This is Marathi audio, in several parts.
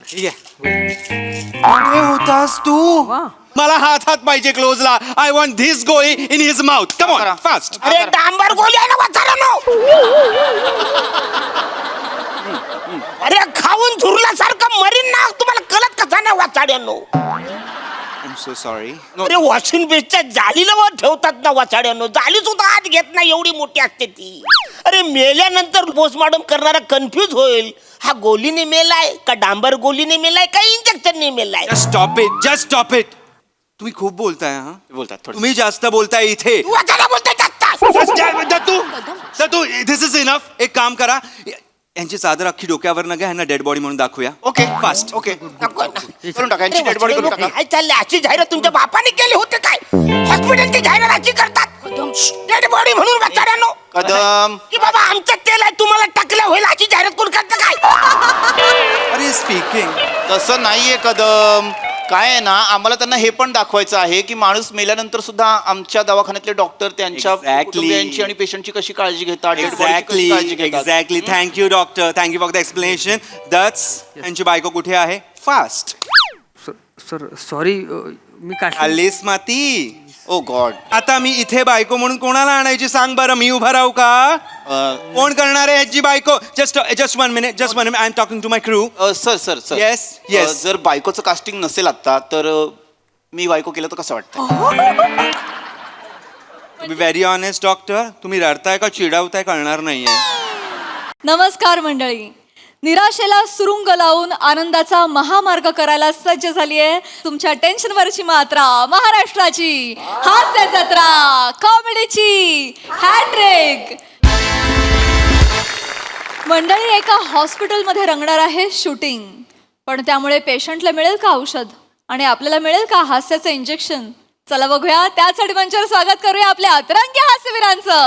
कुठे होतास तू? मला हात पाहिजे क्लोजला. आय वॉन्ट धिस गोळी in his mouth. Come on fast. अरे डांबर गोळी आहे ना वाचाड्यानो. अरे खाऊन झुरल्यासारखं मरीन ना. तुम्हाला कळत कसा नाही वाचाड्यानो. I am so sorry. अरे वॉशिंग बेसच्या जालीला वर ठेवतात ना वाचाड्यानो. जाली सुद्धा आत घेत नाही, एवढी मोठी असते ती. अरे मेल्यानंतर पोस्टमॉर्टम करणारा कन्फ्यूज होईल. हा गोलीने मेलाय का डांबर गोलीने मेलाय का इंजेक्शनने मेलाय. Just stop it. Just stop it. तुम्ही खूप बोलताय. हा बोलतात थोडं. तुम्ही जास्त बोलताय इथे. तू वाचाडा बोलतोय जास्त. दत्तू दिस इज इनफ. एक काम करा, यांची चादर अख्खी डोक्यावर न घ्या, यांना डेड बॉडी म्हणून दाखवूया. Okay fast. ओके नको ना. करून टाका यांची डेड बॉडी करून टाका. काय चाललंय? अशी जाहिरात तुमच्या बापाने केली होते काय? हॉस्पिटलची जाहिरात अशी करतात डेड बॉडी म्हणून वाचाड्यानो. कदम की बाबा आमचं तेल आहे तुम्हाला टाकलं होईल अशी जाहिरात कोण करतं काय? अरे स्पीकिंग. तसं नाहीये कदम. काय आहे ना, आम्हाला त्यांना हे पण दाखवायचं आहे की माणूस मेल्यानंतर सुद्धा आमच्या दवाखान्यातले डॉक्टर त्यांच्या Exactly. कुटुंबियांची आणि पेशंटची कशी काळजी घेतात, dead body ची कशी काळजी घेतात. Exactly. Thank you doctor. Thank you for the explanation. That's यांची बायको कुठे आहे? फास्ट. सर सॉरी मी काय आलीस माती. ओ गॉड. आता मी इथे बायको म्हणून कोणाला आणायची सांग बरं. मी उभा राहू का? कोण करणार आहे याची बायको? Just one minute. I am talking to my crew. Sir sir sir Yes, yes. जर बायकोचं कास्टिंग नसेल आता तर मी बायको केलं तर कसं वाटतं? Be very honest doctor. तुम्ही रडताय का चिडवताय कळणार नाहीये. नमस्कार मंडळी. निराशेला सुरुंग लावून आनंदाचा महामार्ग करायला सज्ज झालीये तुमच्या टेन्शनवरची मात्रा महाराष्ट्राची हास्य जत्रा कॉमेडीची हॅट्रिक. मंडळी एका हॉस्पिटलमध्ये रंगणार आहे शूटिंग. पण त्यामुळे पेशंटला मिळेल का औषध आणि आपल्याला मिळेल का हास्याचं इंजेक्शन? चला बघूया. त्यासाठी मंचावर स्वागत करूया आपल्या अतरंगी हास्यवीरांचं.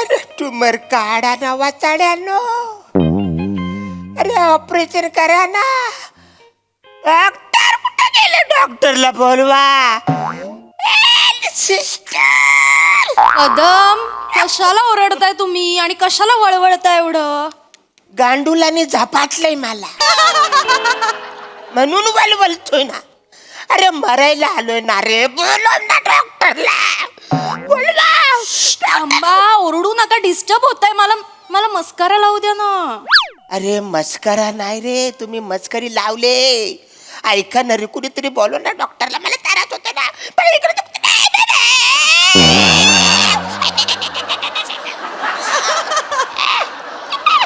अरे ट्यूमर काढा ना वाचाड्यानो. अरे ऑपरेशन करा ना. डॉक्टर कुठे गेले? डॉक्टरला बोलवा. सिस्टर. कदम कशाला ओरडताय तुम्ही आणि कशाला वळवळताय एवढं? गांडुलाने झपाटलंय मला म्हणून वलवलतोय ना. अरे मरायला आलोय ना रे. बोलव ना डॉक्टरला. बोलवा. थांबा, ओरडू नका. डिस्टर्ब होताय मला. मला मस्कारा लावू द्या ना. अरे मस्करा नाही रे. तुम्ही मस्करी लावले. ऐका ना रे. कुणीतरी बोलव ना डॉक्टरला. मला त्रास होते ना. पण इकडे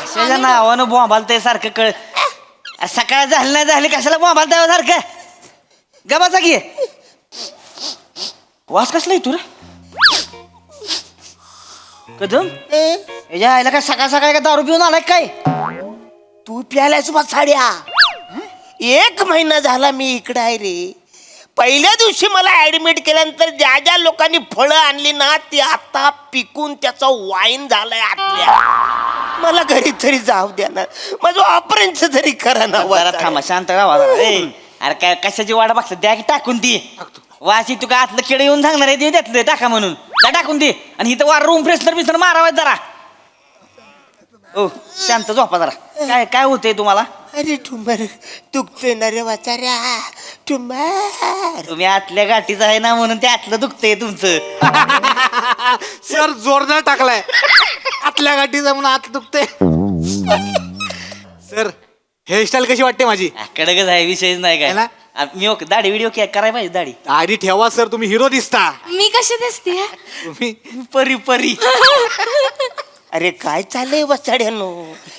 कशाच्या नावानं बोंबालतंय सारखं कळ. सकाळ झाली नाही झाली कशाला बोंबालताय सारखं? गबाचा की वास कसला येतो रे? कदम याच्या आईला काय सकाळ सकाळ का दारू पिऊन आलाय काय? तू प्यालायस साड्या. 1 महिना झाला मी इकडे आहे रे. पहिल्या दिवशी मला ऍडमिट केल्यानंतर ज्या ज्या लोकांनी फळं आणली ना ती आता पिकून त्याचं वाईन झालंय आतल्या. मला घरी तरी जाऊ द्या ना. माझं ऑपरेशन तरी करा ना. जरा थांबा, शांत राहा जरा. अरे काय कशाची वाट बघतात? द्या की टाकून ती वाशी. तू काय आतलं किडे येऊन सांगणार आहे ते त्यातलं टाका म्हणून. त्या टाकून दे आणि इथं वार रूम फ्रेशनर बिसनर मारावा जरा. ओ शांत झोपा जरा. काय काय होतंय तुम्हाला? अरे ट्यूमर दुखतोय ना रे वाचाऱ्या. ट्यूमर. तुम्ही आतल्या गाठीचं आहे ना म्हणून ते आतलं दुखतंय तुमचं. सर जोरदार टाकलाय. आतल्या गाठीचा म्हणून आत दुखते. सर हेअरस्टाईल कशी वाटते माझी? कडकच आहे, विषयच नाही है ना? काय. मी ओके दाढी व्हिडिओ करायला पाहिजे. दाढी दाढी ठेवा सर. तुम्ही हिरो दिसता. मी कशी दिसते? तुम्ही परी परी. अरे काय चाललंय वसाड्यानो?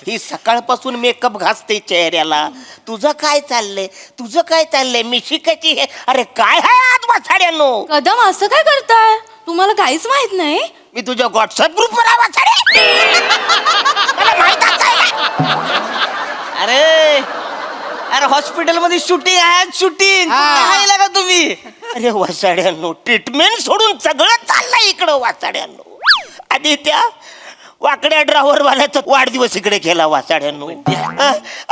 ही सकाळपासून मेकअप घासते चेहऱ्याला. तुझं काय चाललंय? मी शिकायची हे. अरे काय आहे आज वसाड्यानो? कदम असं काय करताय? तुम्हाला काहीच माहित नाही? मी तुझ्या व्हॉट्सअप ग्रुपवर आहे वसाडे. मला माहित अरे अरे हॉस्पिटल मध्ये शूटिंग आहे. शूटिंग का तुम्ही? अरे वसाड्यानो ट्रीटमेंट सोडून सगळं चाललंय इकडं वसाड्यानो. आधी त्या वाकड्या ड्रायव्हरवाल्याचा वाढदिवस इकडे केला वासाड्यांनो.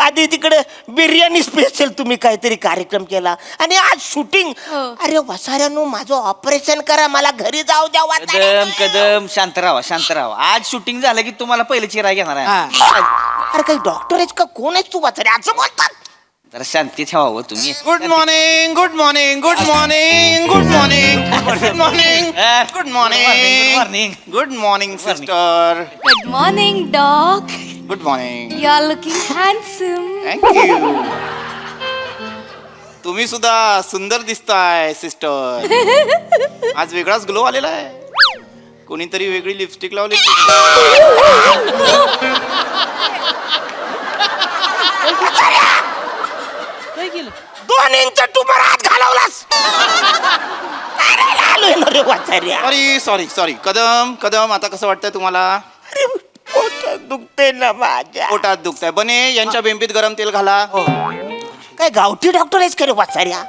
आधी तिकडे बिर्याणी स्पेशल तुम्ही काहीतरी कार्यक्रम केला आणि आज शूटिंग. अरे वासाड्यांनो माझं ऑपरेशन करा, मला घरी जाऊ द्या वासाड्यांनो. कदम शांत राहा. आज शूटिंग झालं की तुम्हाला पहिले चिराय घेणार आहे. अरे काही डॉक्टर आहेस का, कोण आहेस तू वासाड्या असं बोलतात? जरा शांती ठेवावं तुम्ही. Good morning good morning good morning good morning good morning good morning good morning sister. Good morning dog. Good morning. You are looking handsome. Thank you. तुम्ही सुद्धा सुंदर दिसताय सिस्टर. आज वेगळाच ग्लो आलेला आहे. कोणीतरी वेगळी लिपस्टिक लावली. काय केलं? 2 इंच ट्यूमर आत घालवलास. अरे आलोय ना रे वाचाऱ्या. सॉरी कदम आता कसं वाटतंय तुम्हाला? अरे पोटात दुखते ना माझ्या. पोटात दुखतंय. बने यांच्या बेंबीत गरम तेल घाला. काय गावठी डॉक्टर आहेस का रे वाचाऱ्या?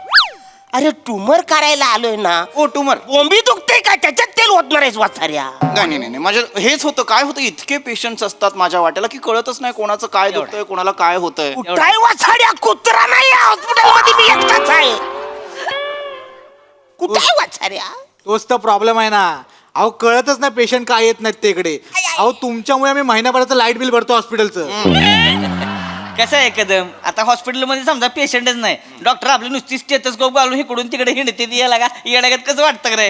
अरे ट्यूमर काढायला आलोय ना. ओ ट्यूमर. बोंबी दुखते का, त्याच्यात तेल ओतणार आहेस वाचाऱ्या? नाही माझ्या हेच होतं. काय होतं, इतके पेशंट्स असतात माझ्या वाट्याला की कळतच नाही कोणाचं काय दुखतंय, कोणाला काय होतंय. काय वाचाड्या, कुत्रा नाही हॉस्पिटल मध्ये, मी एकटाच आहे. कुठे वाचाऱ्या? तोच तर प्रॉब्लेम आहे ना. अहो कळतच नाही पेशंट काय येत नाहीत ते इकडे. अहो तुमच्यामुळे आम्ही महिन्याभराचं लाईट बिल भरतो हॉस्पिटलचं. कसं आहे कदम, आता हॉस्पिटलमध्ये समजा पेशंटच नाही, डॉक्टर आपली नुसती स्टेथोस्कोप घालून इकडून तिकडे हिंडते याला का येण्यागत कसं वाटतं का रे?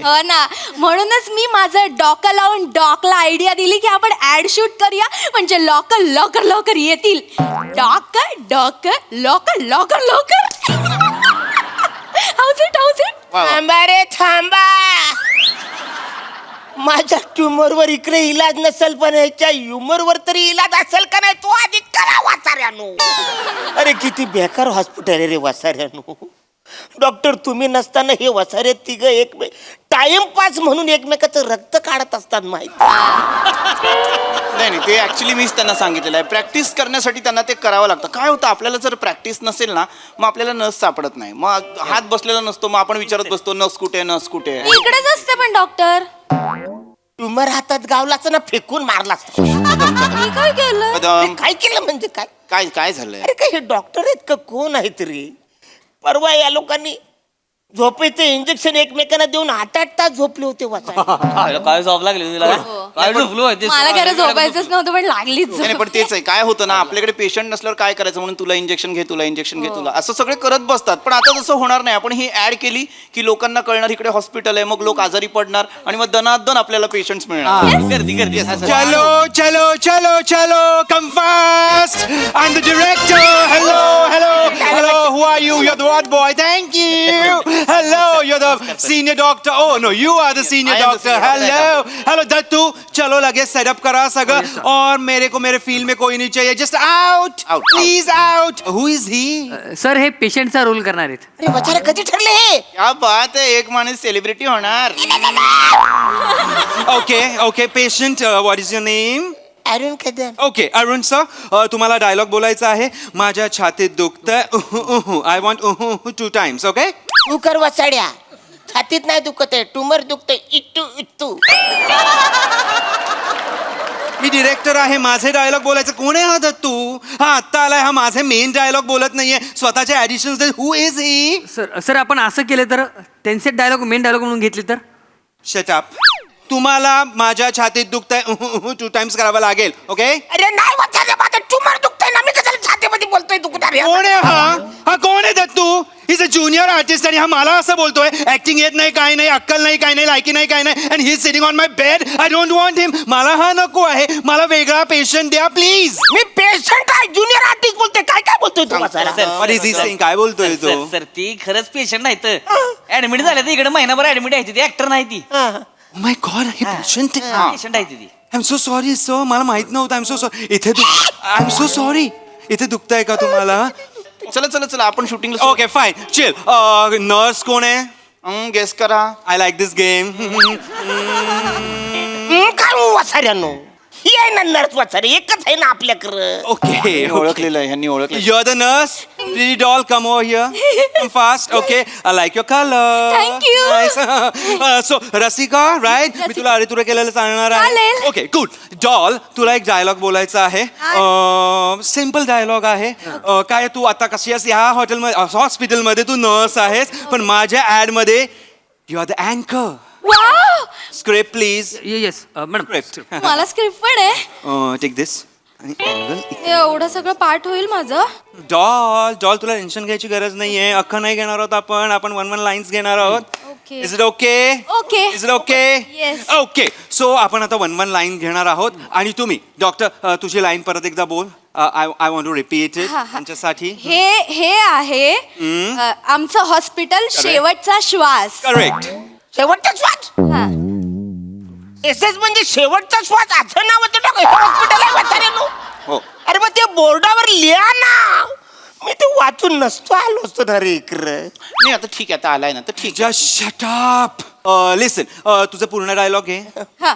हो ना, म्हणूनच मी माझं डॉक्टर लावून डॉकला आयडिया दिली की आपण ऍड शूट करूया, म्हणजे लवकर येतील. डॉक्टर लवकर. House it. थांबा रे थांबा. माझ्या ट्यूमरवर इकडे इलाज नसेल, पण याच्या ह्युमरवर तरी इलाज असेल का नाही, तो आधी करा वाचाऱ्यानो. अरे किती बेकार हॉस्पिटल आहे रे वासाऱ्यानो. डॉक्टर तुम्ही नसताना हे वसारे तिघ टाइमपास म्हणून एकमेकाचं रक्त काढत असतात माहिती. नाही ते ऍक्च्युली मीच त्यांना सांगितलेलं आहे. प्रॅक्टिस करण्यासाठी त्यांना ते करावं लागतं. काय होतं, आपल्याला जर प्रॅक्टिस नसेल ना, मग आपल्याला नस सापडत नाही, मग हात बसलेला नसतो, मग आपण विचारत बसतो नस कुठे. मी इकडेच असते पण डॉक्टर. ट्यूमर हातात गावलाच ना, फेकून मारलाच. मी काय केलं? कदम काय केलं म्हणजे काय? काय काय झालंय? अरे काय हे डॉक्टर आहेत का, कोण आहेत रे? परवा या लोकांनी झोपेचे इंजेक्शन एकमेकांना देऊन 8-8 तास झोपले होते वाचा. काय झोप लागली तुला? काय झोपलो होते? मला खरं झोपायचंच नव्हतं, पण लागलीच झोप. नाही पण तेच आहे, काय होतं ना, आपल्याकडे पेशंट नसल्यावर काय करायचं म्हणून तुला इंजेक्शन घे तुला असं सगळे करत बसतात. पण आता तसं होणार नाही. आपण ही ऍड केली की लोकांना कळणार इकडे हॉस्पिटल आहे, मग लोक आजारी पडणार आणि मग दनादन आपल्याला पेशंट्स मिळणार. गर्दी चलो come fast. I'm the director. Hello, who are you? You're the what boy? Thank you. Hello, you're the senior doctor. Oh no, you are the senior I am the doctor. senior Hello Dattu, चलो लगे सेटअप करा सगळं. और मेरे को मेरे फील्ड में कोई नहीं चाहिए. Just out, Out. please out. Who is he? Sir हे पेशंटचा रोल करणार आहेत. अरे बचारे कधी ठरले हे? क्या बात आहे, एक माणूस सेलिब्रिटी होणार. Okay, patient. What is your name? Arun Kadam. Okay Arun sir, तुम्हाला डायलॉग बोलायचा आहे. माझ्या छातीत दुखतंय. I want 2 times. ओके तू कर वाचाड्या. छातीत नाही दुखत आहे, ट्यूमर दुखतंय. इट्टू. मी डिरेक्टर आहे, माझे डायलॉग बोलायचं. कोण आहे हा दत्तू? हा आत्ता आलाय, हा माझे मेन डायलॉग बोलत नाहीये, स्वतःचे ऍडिशन्स. हु इज ही? सर आपण असं केलं तर त्यांचे डायलॉग मेन डायलॉग म्हणून घेतले तर? Shut up. तुम्हाला माझ्या छातीत दुखतंय 2 times करावं लागेल. ओके अरे नाही वाचाड्या, माझं ट्यूमर दुखतंय ना, मी कशाला छातीमध्ये बोलतोय दुखणार आहे? कोण आहे हा कोण आहे Dattu? Is a junior artist आणि हा मला असं बोलतोय. ऍक्टिंग येत नाही, काय नाही, अक्कल नाही, काय नाही, लायकी नाही, काय नाही. And he is sitting on my bed. I don't want him. मला हा नको आहे, मला वेगळा पेशंट द्या प्लीज. मी पेशंट आहे, ज्युनियर आर्टिस्ट बोलतोय. काय बोलतोय तू वाचायला? What is he saying? काय बोलतोय तो? सर ती खरंच पेशंट नाही तर ऍडमिट झाले तर इकडे महिनाभर ऍडमिट आहे ती ऍक्टर नाही ती. माय गॉड, हे पेशंट पेशंट आहे ती. I am so sorry sir, मला माहित नव्हतं. I am so sorry. I am so sorry. इथे दुखतंय का तुम्हाला? चला आपण शूटिंगला. Okay fine, chill. नर्स कोण आहे? गेस करा. I like this game. काय वाचाड्यानो? ही आहे ना नर्स वाचारे, एकच आहे ना आपल्याकडं. ओके ओळखलेलं आहे ह्यांनी ओळखलं. You're the nurse. Pretty doll, come over here. Come fast. Okay. I like your color. Thank you. Nice. So, Rasika, right? मी तुला अरे तुरे केलेलं सांगणार आहे. चालेल. Okay, good. डॉल, तुला एक डायलॉग बोलायचा आहे. सिम्पल डायलॉग आहे. काय तू आता कशी आहेस? ह्या हॉस्पिटलमध्ये तू नर्स आहेस, पण माझ्या ऍड मध्ये यू आर द अँकर. Wow script please. Yes madam script. मला स्क्रिप्ट पण आहे. टेक दिस. अँगल. एवढं सगळं पाठ होईल माझं. डॉल तुला टेन्शन घ्यायची गरज नाहीये. अख्खं नाही घेणार आहोत आपण 1 लाईन्स घेणार आहोत. Okay. Is it okay? Okay. Is it okay? Yes. Okay. So आपण आता 1 लाईन घेणार आहोत आणि तुम्ही डॉक्टर तुझी लाईन परत एकदा बोल. I want to repeat it हा, हा. त्यांच्यासाठी. हे आहे आमचं हॉस्पिटल शेवटचा श्वास. करेक्ट. शेवटचा श्वास. हा. एसएस म्हणजे शेवटचा श्वास असं नाव होतं हॉस्पिटल आहे वाचाऱ्यानो. हो. अरे मग ते बोर्डावर लिहा ना. मी ते वाचून नसतो आलो असतो ना रे इकडं. नाही आता ठीक आहे, आता आलाय ना तर ठीक आहे. Just shut up. लिसन, तुझं पूर्ण डायलॉग आहे. हा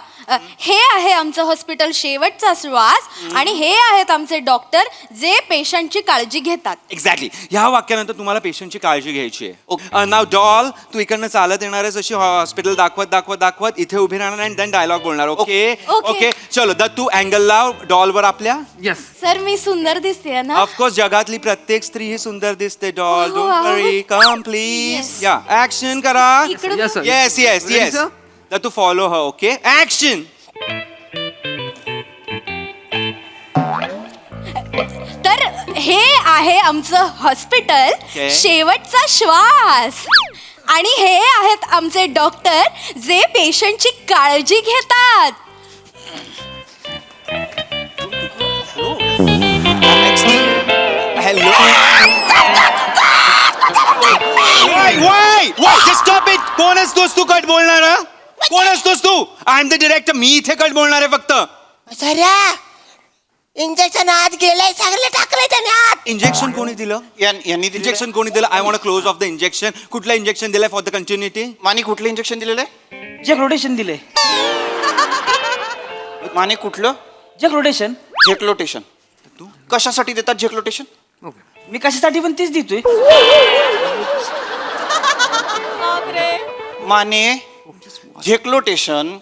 हे आहे आमचं हॉस्पिटल शेवटचा श्वास आणि हे आहेत आमचे डॉक्टर जे पेशंटची काळजी घेतात. एक्झॅक्टली. ह्या वाक्यानंतर तुम्हाला पेशंटची काळजी घ्यायची आहे. नाव डॉल, तू इकडनं चालत येणार आहेस अशी हॉस्पिटल दाखवत इथे उभी राहणार आणि देन डायलॉग बोलणार. Okay Okay. ओके. चलो तू अँगल लाव डॉलवर आपल्या. येस सर मी सुंदर दिसते ना. ऑफकोर्स जगातली प्रत्येक स्त्री ही सुंदर दिसते. Doll Oh, don't wow. Worry. Come please. Yes. या ऍक्शन करा. इकडून Yes, sir. Yes yes Ready, yes. sir? तर तू फॉलो ह. Okay action. तर हे आहे आमचं हॉस्पिटल Okay. शेवटचा श्वास आणि हे आहेत आमचे डॉक्टर जे पेशंटची काळजी घेतात. Hello. Why just stop it. कोण असतोस तू कट बोलणारा? कोण असतोस तू? I am the director. मी इथे कट बोलणार आहे फक्त. वाचाऱ्या इंजेक्शन आत गेलंय चांगलं टाकलंय त्याने आत. इंजेक्शन कोणी दिलं? यांनी दिलेलं इंजेक्शन कोणी दिलं? I want close of the injection. कुठलं इंजेक्शन दिलंय फॉर द कंटिन्युटी? माने कुठलं इंजेक्शन दिलेलं आहे? जग रोटेशन दिले. माने कुठलं? जग रोटेशन. झेक्लोटेशन. कशासाठी देतात झेक्लोटेशन? मी कशासाठी पण तीच देतोय. माने झेक्लोटेशन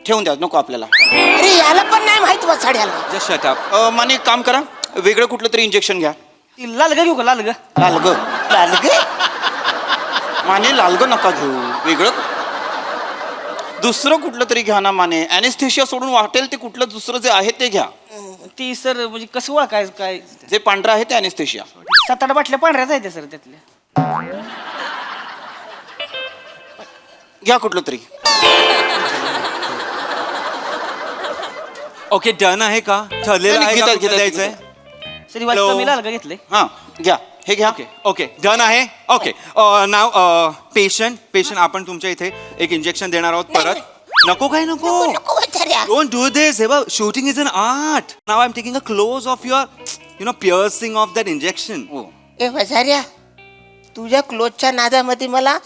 ठेवून द्या, नको आपल्याला. अरे याला पण नाही माहित वाचाड्याला. Just shut up. माने एक काम करा, वेगळं कुठलं तरी इंजेक्शन घ्या. ती लालग घेऊ का लालग? लालग. लालग माने लालग नका घेऊ, वेगळं दुसरं कुठलं तरी घ्या ना माने. ॲनेस्थेशिया सोडून वाटेल ते कुठलं दुसरं जे आहे ते घ्या. ती सर म्हणजे कसं ओळखायचं काय? जे पांढरं आहे ते ॲनेस्थेशिया. 7-8 बाटल्या पांढऱ्याच आहेत सर त्यातल्या. घ्या कुठलं तरी. ओके डन आहे का? ठरलेलं आहे का? कुठलं द्यायचंय? सरी वाजता Hello. मी लालग घेतलंय. हां घ्या, हे घ्या. ओके ओके डन आहे. ओके नाव पेशंट आपण तुमच्या इथे एक इंजेक्शन देणार आहोत परत. नको काय नको. नको वाचाऱ्या. Don't do this. हे बघ shooting is an art. Now I am taking a close of your piercing of that injection. ए वाचाऱ्या तुझ्या क्लोजच्या नादामध्ये मला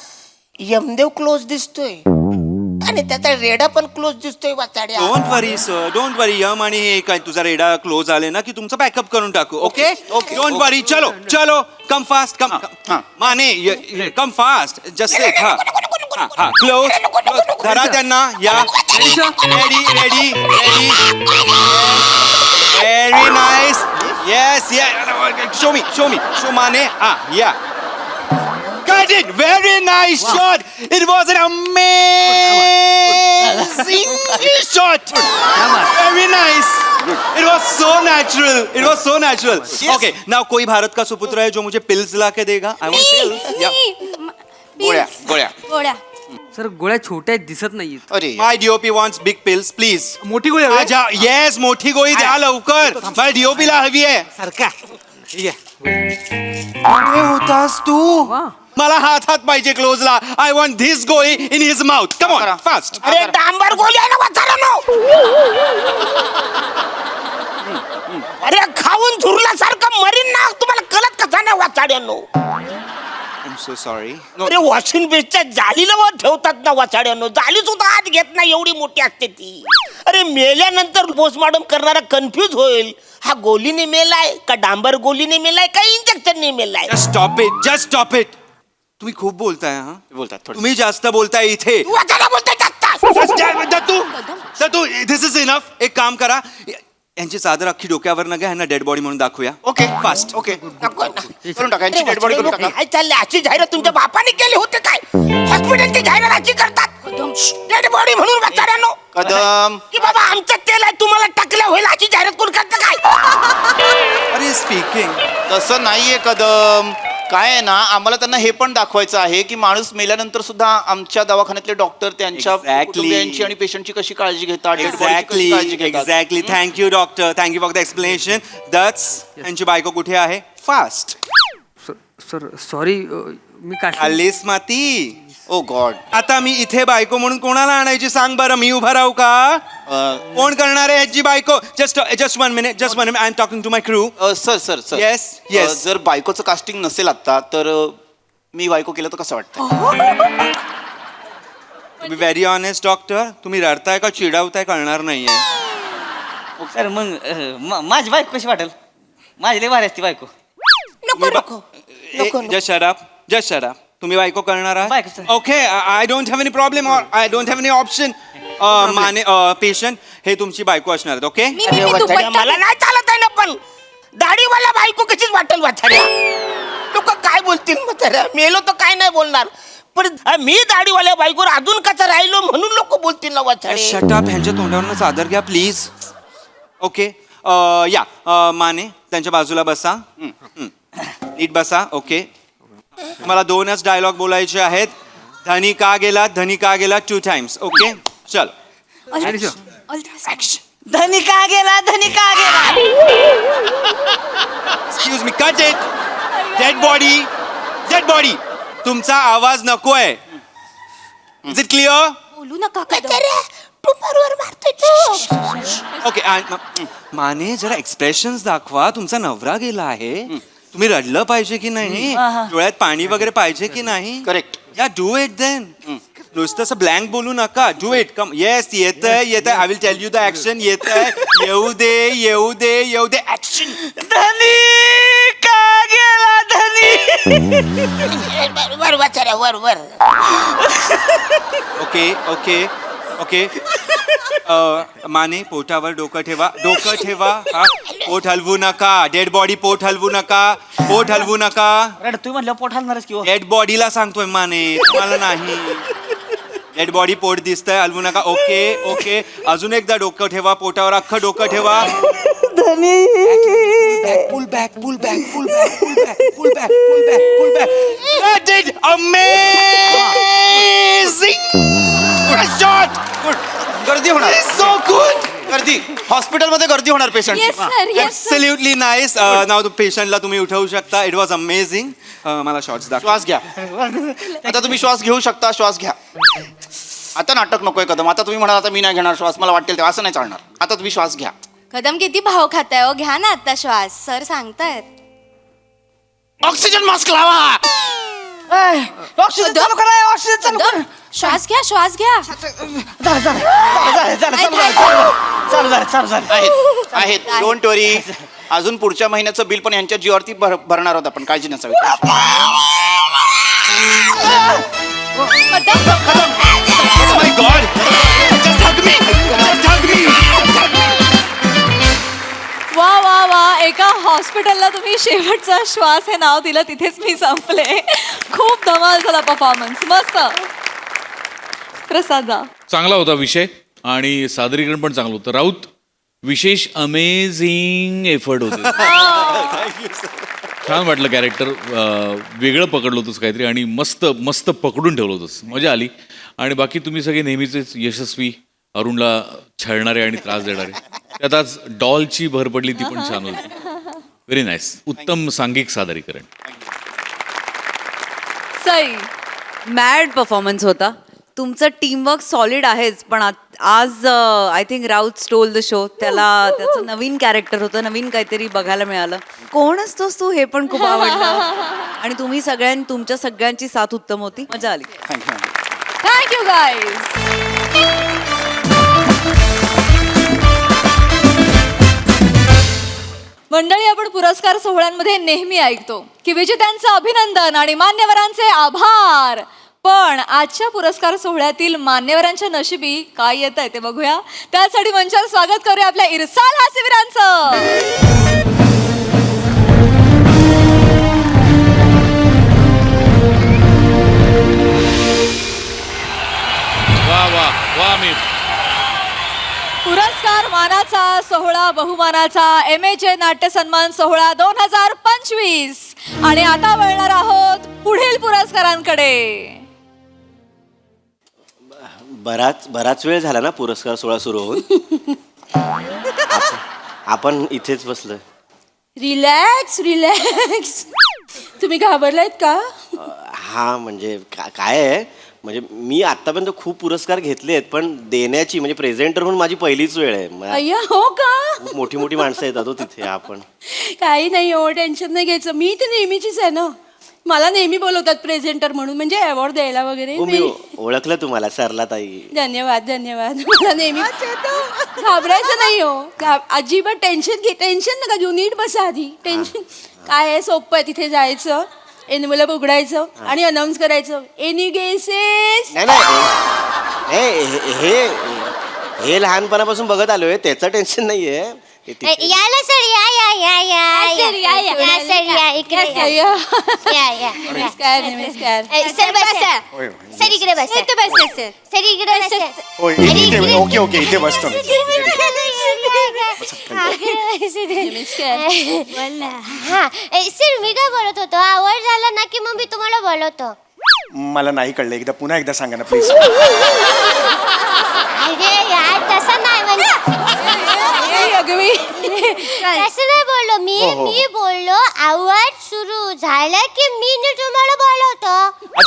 यमदेव क्लोज दिसतोय आणि त्याचा रेडा पण क्लोज दिसतोय वाचाड्या. Don't worry sir, don't worry. Yama आणि हे काय तुझा रेडा क्लोज आले ना की तुमचं बॅकअप करून टाकू. Okay okay, don't okay. वरी. चलो चलो कम फास्ट कम. हां. Mane come fast. Just set. हा क्लोज. धरा त्यांना. या ready ready ready. Very nice. Yes yes. Show me show Mane. या got it. Very nice shot. It was an amazing shot. Very nice. It was so natural. It was so natural. Okay. Now कोई भारत का सुपुत्र है जो मुझे pills ला के देगा? I want pills. Yeah. गोळ्या गोळ्या. गोळ्या. सर गोळ्या छोट्या आहेत, दिसत नाहीत. अरे My DOP wants big pills, please. मोठी गोळी हवी? आजा. Yes, मोठी गोळी द्या लवकर. माझ्या DOP ला हवी आहे. सारखा ठीक आहे. कुठे होतास तू? वा. मला हात पाहिजे क्लोजला. आय वॉन्ट धिस गोळी in his mouth. Come on fast. अरे डांबर गोळी आहे ना वाचाऱ्यानो. अरे खाऊन झुरल्यासारखं मरीन ना. तुम्हाला कळत कसा नाही वाचाड्यानो. I am so sorry. अरे वॉशिंग बेसच्या जालीला वर ठेवतात ना वाचाड्यानो. जाली सुद्धा आत घेत नाही एवढी मोठी असते ती. अरे मेल्यानंतर पोस्टमॉर्टम करणारा कन्फ्यूज होईल, हा गोलीने मेलाय का डांबर गोलीने मेलाय का इंजेक्शनने मेलाय. Just stop it. तुम्ही खूप बोलताय हा. बोलतात थोडं. तुम्ही जास्त बोलताय इथे. तू वाचायला बोलतोय जास्त. दत्तू दिस इज इनफ. एक काम करा, यांची चादर अख्खी डोक्यावर न घ्या, यांना डेड बॉडी म्हणून दाखवूया. Okay fast. ओके नको ना. करून टाका यांची डेड बॉडी करून टाका. काय चाललंय? अशी जाहिरात तुमच्या बापाने केली होते काय? हॉस्पिटलची जाहिरात अशी करतात डेड बॉडी म्हणून वाचाऱ्यानो. कदम की बाबा आमचं तेल आहे तुम्हाला टाकलं होईल अशी जाहिरात कोण करतं काय? अरे स्पीकिंग. तसं नाहीये कदम. काय आहे ना, आम्हाला त्यांना हे पण दाखवायचं आहे की माणूस मेल्यानंतर सुद्धा आमच्या दवाखान्यातले डॉक्टर त्यांच्या Exactly. कुटुंबियांची आणि पेशंटची कशी काळजी घेतात, dead body ची कशी काळजी घेतात. Exactly. Thank you doctor, thank you for the explanation. That's यांची बायको कुठे आहे? फास्ट. सर सॉरी मी काढली. आलीस माती. ओ गॉड. आता मी इथे बायको म्हणून कोणाला आणायची सांग बरं. मी उभा राहू का? कोण करणार आहे ह्याची बायको? Just one minute I am talking to my crew. Sir sir sir Yes, yes. जर बायकोचं कास्टिंग नसेल आता तर मी बायको केलं तर कसं वाटतं? बी व्हेरी ऑनेस्ट डॉक्टर, तुम्ही रडताय का चिडवताय कळणार नाहीये. सर मग माझी बायको कशी वाटेल? माझी लय भारी असते बायको. नको नको नको नको. Just shut up. तुम्ही बायको करणार बायको, आहात? sir. Okay, I don't have any problem और I don't have any option. Mane patient हे तुमची बायको असणार आहेत. ओके. अरे वाचाऱ्या, मला नाही चालत आहे ना पण दाढीवाला बायको कशीच वाटेल वाचाऱ्या. लोक काय बोलतील म्हाताऱ्या? मेलो तर काय नाही बोलणार, पण मी दाढीवाल्या बायकोवर अजून कसा राहिलो म्हणून लोक बोलतील ना वाचारे. Shut up. ह्यांच्या तोंडावरनं चादर घ्या प्लीज. ओके. या माने त्यांच्या बाजूला बसा. नीट बसा. ओके. मला 2च डायलॉग बोलायचे आहेत. धनी का गेला 2 टाइम्स. ओके चल. धनी का गेला, धनी का गेला. Excuse me, cut it. Dead body. तुमचा आवाज नकोय. Is it clear? बोलू नका म्हाताऱ्या, तू बरोबर मारतोय तू. ओके. माने जरा एक्सप्रेशन्स दाखवा. तुमचा नवरा गेला आहे, तुम्ही रडलं पाहिजे की नाही? डोळ्यात पाणी वगैरे पाहिजे की नाही? करेक्ट. या डू इट देन. नुसतं असं ब्लँक बोलू नका. Do it. कम. येस येत आहे. I will tell you the action. येत आहे. येऊ दे ऍक्शन. धनी का गेला, धनी. वर वाचाऱ्या वर. ओके. माने पोटावर डोकं ठेवा. हा. पोट हलवू नका. डेड बॉडी पोट हलवू नका. रडतोय म्हणलं पोट हलणारच की हो. डेड बॉडीला सांगतोय माने, तुम्हाला नाही. डेड बॉडी पोट दिसतंय, हलवू नका. ओके. अजून एकदा डोकं ठेवा. पोटावर अख्खं डोकं ठेवा. Pull back. Amazing! Shot! गर्दी होणार. So good! गर्दी. हॉस्पिटलमध्ये गर्दी होणार patient. Yes sir yes. Absolutely nice. नाव पेशंटला तुम्ही उठवू शकता. It was amazing. मला शॉर्ट्स दाखवा. श्वास घ्या. आता तुम्ही श्वास घेऊ शकता. श्वास घ्या. आता नाटक नकोय कदम. आता तुम्ही म्हणाल आता मी नाही घेणार श्वास, मला वाटेल तेव्हा. असं नाही चालणार. आता तुम्ही श्वास घ्या. कदम किती भाव खाताय हो, घ्या ना आता श्वास. सर सांगतायत. ऑक्सिजन मास्क लावा. ऑक्सिजन चालू करा, ऑक्सिजन चालू कर. श्वास घ्या. चालू झालं. आहेत. डोंट वरी. अजून पुढच्या महिन्याचं बिल पण यांच्या जीवावरती भरणार आहोत आपण. काळजी नसावी. Oh my God! Just hug me! वा एका हॉस्पिटलला तुम्ही शेवटचा श्वास हे नाव दिलं, तिथेच मी संपले. खूप धमाल झाला परफॉर्मन्स. मस्त. प्रसादा चांगला होता विषय आणि सादरीकरण पण चांगलं होतं. राऊत विशेष अमेझिंग एफर्ट होते. छान वाटलं. कॅरेक्टर वेगळं पकडलं होतंस काहीतरी आणि मस्त पकडून ठेवलं होतंस. मजा आली. आणि बाकी तुम्ही सगळे नेहमीचेच यशस्वी, अरुणला छळणारे आणि त्रास देणारे. त्यात आज डॉलची भर पडली, ती पण छान होती. Very nice. उत्तम सांघिक सादरीकरण. सई मॅड परफॉर्मन्स होता. तुमचं टीमवर्क सॉलिड आहेच, पण आज I think Raut stole the show. त्याचं नवीन कॅरेक्टर होतं, नवीन काहीतरी बघायला मिळालं. कोण असतोस तू हे पण खूप आवडलं. आणि तुमच्या सगळ्यांची साथ उत्तम होती. मजा आली. Thank you guys. मंडळी, आपण पुरस्कार सोहळ्यांमध्ये नेहमी ऐकतो की विजेत्यांचं अभिनंदन आणि मान्यवरांचे आभार. पण आजच्या पुरस्कार सोहळ्यातील मान्यवरांच्या नशिबी काय येत आहे ते बघूया. त्यासाठी मंचावर स्वागत करूया आपल्या इरसाल हास्यवीरांचं. वा वा वा मी पुरस्कार मानाचा सोहळा बहुमानाचा MHA नाट्य सन्मान सोहळा 2025. आणि आता वळणार आहोत पुढील पुरस्कारांकडे. बराच वेळ झाला ना पुरस्कार सोहळा सुरू होऊन. आपण इथेच बसलोय. Relax relax. तुम्ही घाबरलायत का? हा म्हणजे काय आहे, म्हणजे मी आतापर्यंत खूप पुरस्कार घेतले आहेत, पण देण्याची म्हणजे प्रेझेंटर म्हणून माझी पहिलीच वेळ आहे. अय्या, हो का? खूप मोठी मोठी माणसं येतात हो तिथे. आपण काही नाही हो, टेन्शन नाही घ्यायचं. मी तर नेहमीचीच आहे ना. मला नेहमी बोलवतात प्रेझेंटर म्हणून, म्हणजे अवॉर्ड द्यायला वगैरे. हो, मी ओळखलं तुम्हाला, सरला ताई. धन्यवाद धन्यवाद. मला नेहमी घाबरायचं नाही हो, अजिबात टेन्शन नका घेऊ. नीट बसा आधी. टेन्शन काय आहे, सोपं आहे. तिथे जायचं, एन्व्हलप उघडायचं आणि अनाऊन्स करायचं, एनी गेसेस. नाही, हे लहानपणापासून बघत आलोय, त्याचं टेन्शन नाहीये. याला सर या सर या इकडे या. नमस्कार नमस्कार. सर बसा. सर इकडे बसा. सर इकडे बसा. ओके ओके, इथे बसतो. हा सर, मी काय बोलत होतो, आवड झाला ना की मग मी तुम्हाला बोलवतो. मला नाही कळलं, पुन्हा एकदा सांगा ना प्लीज. अरे यार, तसं नाही म्हणजे तसं नाही बोललो मी. मी बोललो आवड सुरू झालं की मी तुम्हाला बोलवतो.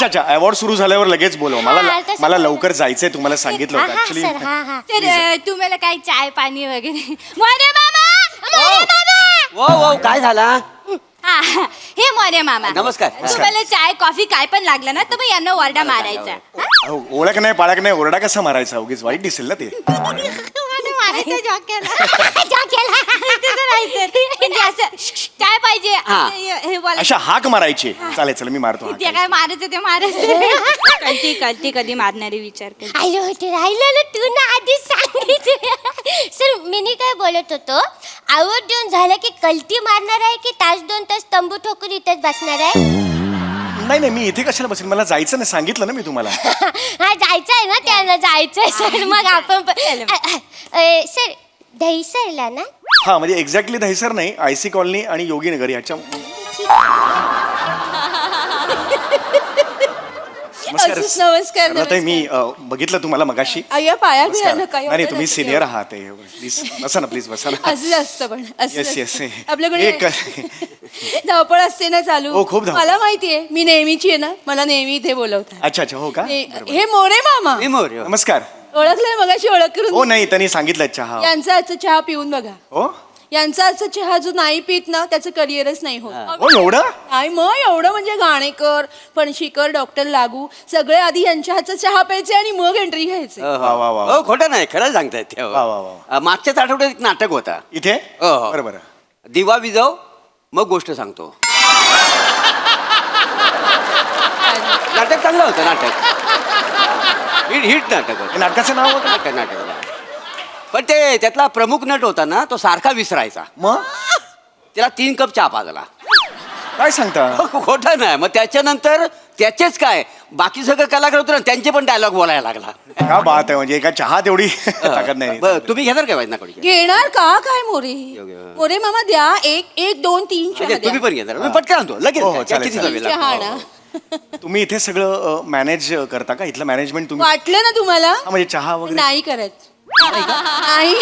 अच्छा, अवॉर्ड सुरू झाल्यावर लगेच बोलव. तसं मला लवकर जायचंय, तुम्हाला सांगितलं होतं ऍक्च्युली. सर तुम्हाला काही चाय पाणी वगैरे. मोरे मामा. वो काय झाला? हे मोरे मामा, नमस्कार. तुम्हाला चाय कॉफी काय पण लागलं ना तर मग यांना ओरडा मारायचा. ओळख नाही पाळख नाही, ओरडा कसा मारायचा? उगीच वाईट दिसेल ना ते. काय पाहिजे हे बोला. अशा हाक मारायची. चालेल, चला मी मारतो हाक. ते काय मारायचं ते मारायचं. कळती कधी मारणारे विचार कर. अयो, ते राहिलं ना, तू ना आधीच सांगितलं. सर मी काय बोलत होतो, आवड देऊन झालं की कल्टी मारणार आहे की तास 2 तास तंबू ठोकून इथेच बसणार आहे? नाही, मी इथे कशाला बसेल? मला जायचं नाही, सांगितलं ना मी तुम्हाला. हा, जायचंय ना त्यांना, जायचंय सर. मग आपण सर दहीसरला ना? हा, म्हणजे एक्झॅक्टली दहिसर नाही, IC कॉलनी आणि योगीनगर ह्याच्या. नमस्कार. ताई, मी बघितलं तुम्हाला मगाशी. अय्या, पाया बिया नका. नाही, तुम्ही सिनियर आहात. प्लीज बसा ना, प्लीज बसा ना. असं असतं पण येस. आपल्याकडे धावपळ असते ना चालू. हो, खूप धावपळ. मला माहितीये, मी नेहमीची आहे ना, मला नेहमी इथे बोलवतात. अच्छा, हो का? हे मोरे मामा. नमस्कार. ओळखलंय मगाशी, ओळख करून. हो, नाही, त्यांनी सांगितलं चहा. यांचा आजचा चहा पिऊन बघा. हो, यांचा आजचा चहा जो नाही पित ना, त्याचं करिअरच नाही होत. हो, एवढं नाही मग, एवढं म्हणजे घाणेकर, फणशीकर, डॉक्टर लागू सगळे आधी यांच्या हातचा चहा प्यायचे आणि मग एंट्री घ्यायचे. वा वा वा. हो, खोटं नाही, खरं सांगतायत. वा वा वा. मागच्याच आठवड्यात एक नाटक होता इथे. हो. बरोबर. दिवा विजव मग गोष्ट सांगतो. नाटक चांगलं होतं. नाटक हिट नाटक होतं. नाटकाचं नाव होतं. नाटक पण ते त्यातला प्रमुख नट होता ना, तो सारखा विसरायचा. मग त्याला 3 कप चहा पाजला. काय सांगता? खोटं नाही. मग त्याच्यानंतर त्याचेच काय बाकी सगळं कलाकार होतं ना, त्यांचे पण डायलॉग बोलायला लागला. का बात आहे, म्हणजे एका चहा तेवढी ताकद नाही. बरं, तुम्ही घेणार काय ना कडी? घेणार का काय मोरे? मोरे मामा द्या. 1 2 3 चहा तुम्ही पण घेणार? मी पटकन आणतो लगेच. हो, काय, चालेल, किती चालेल. वेळ चहा लागतो? ना. तुम्ही इथे सगळं मॅनेज करता का? इथलं मॅनेजमेंट तुम्ही? वाटलं ना तुम्हाला? हा, म्हणजे चहा वगैरे नाही करत. नाही.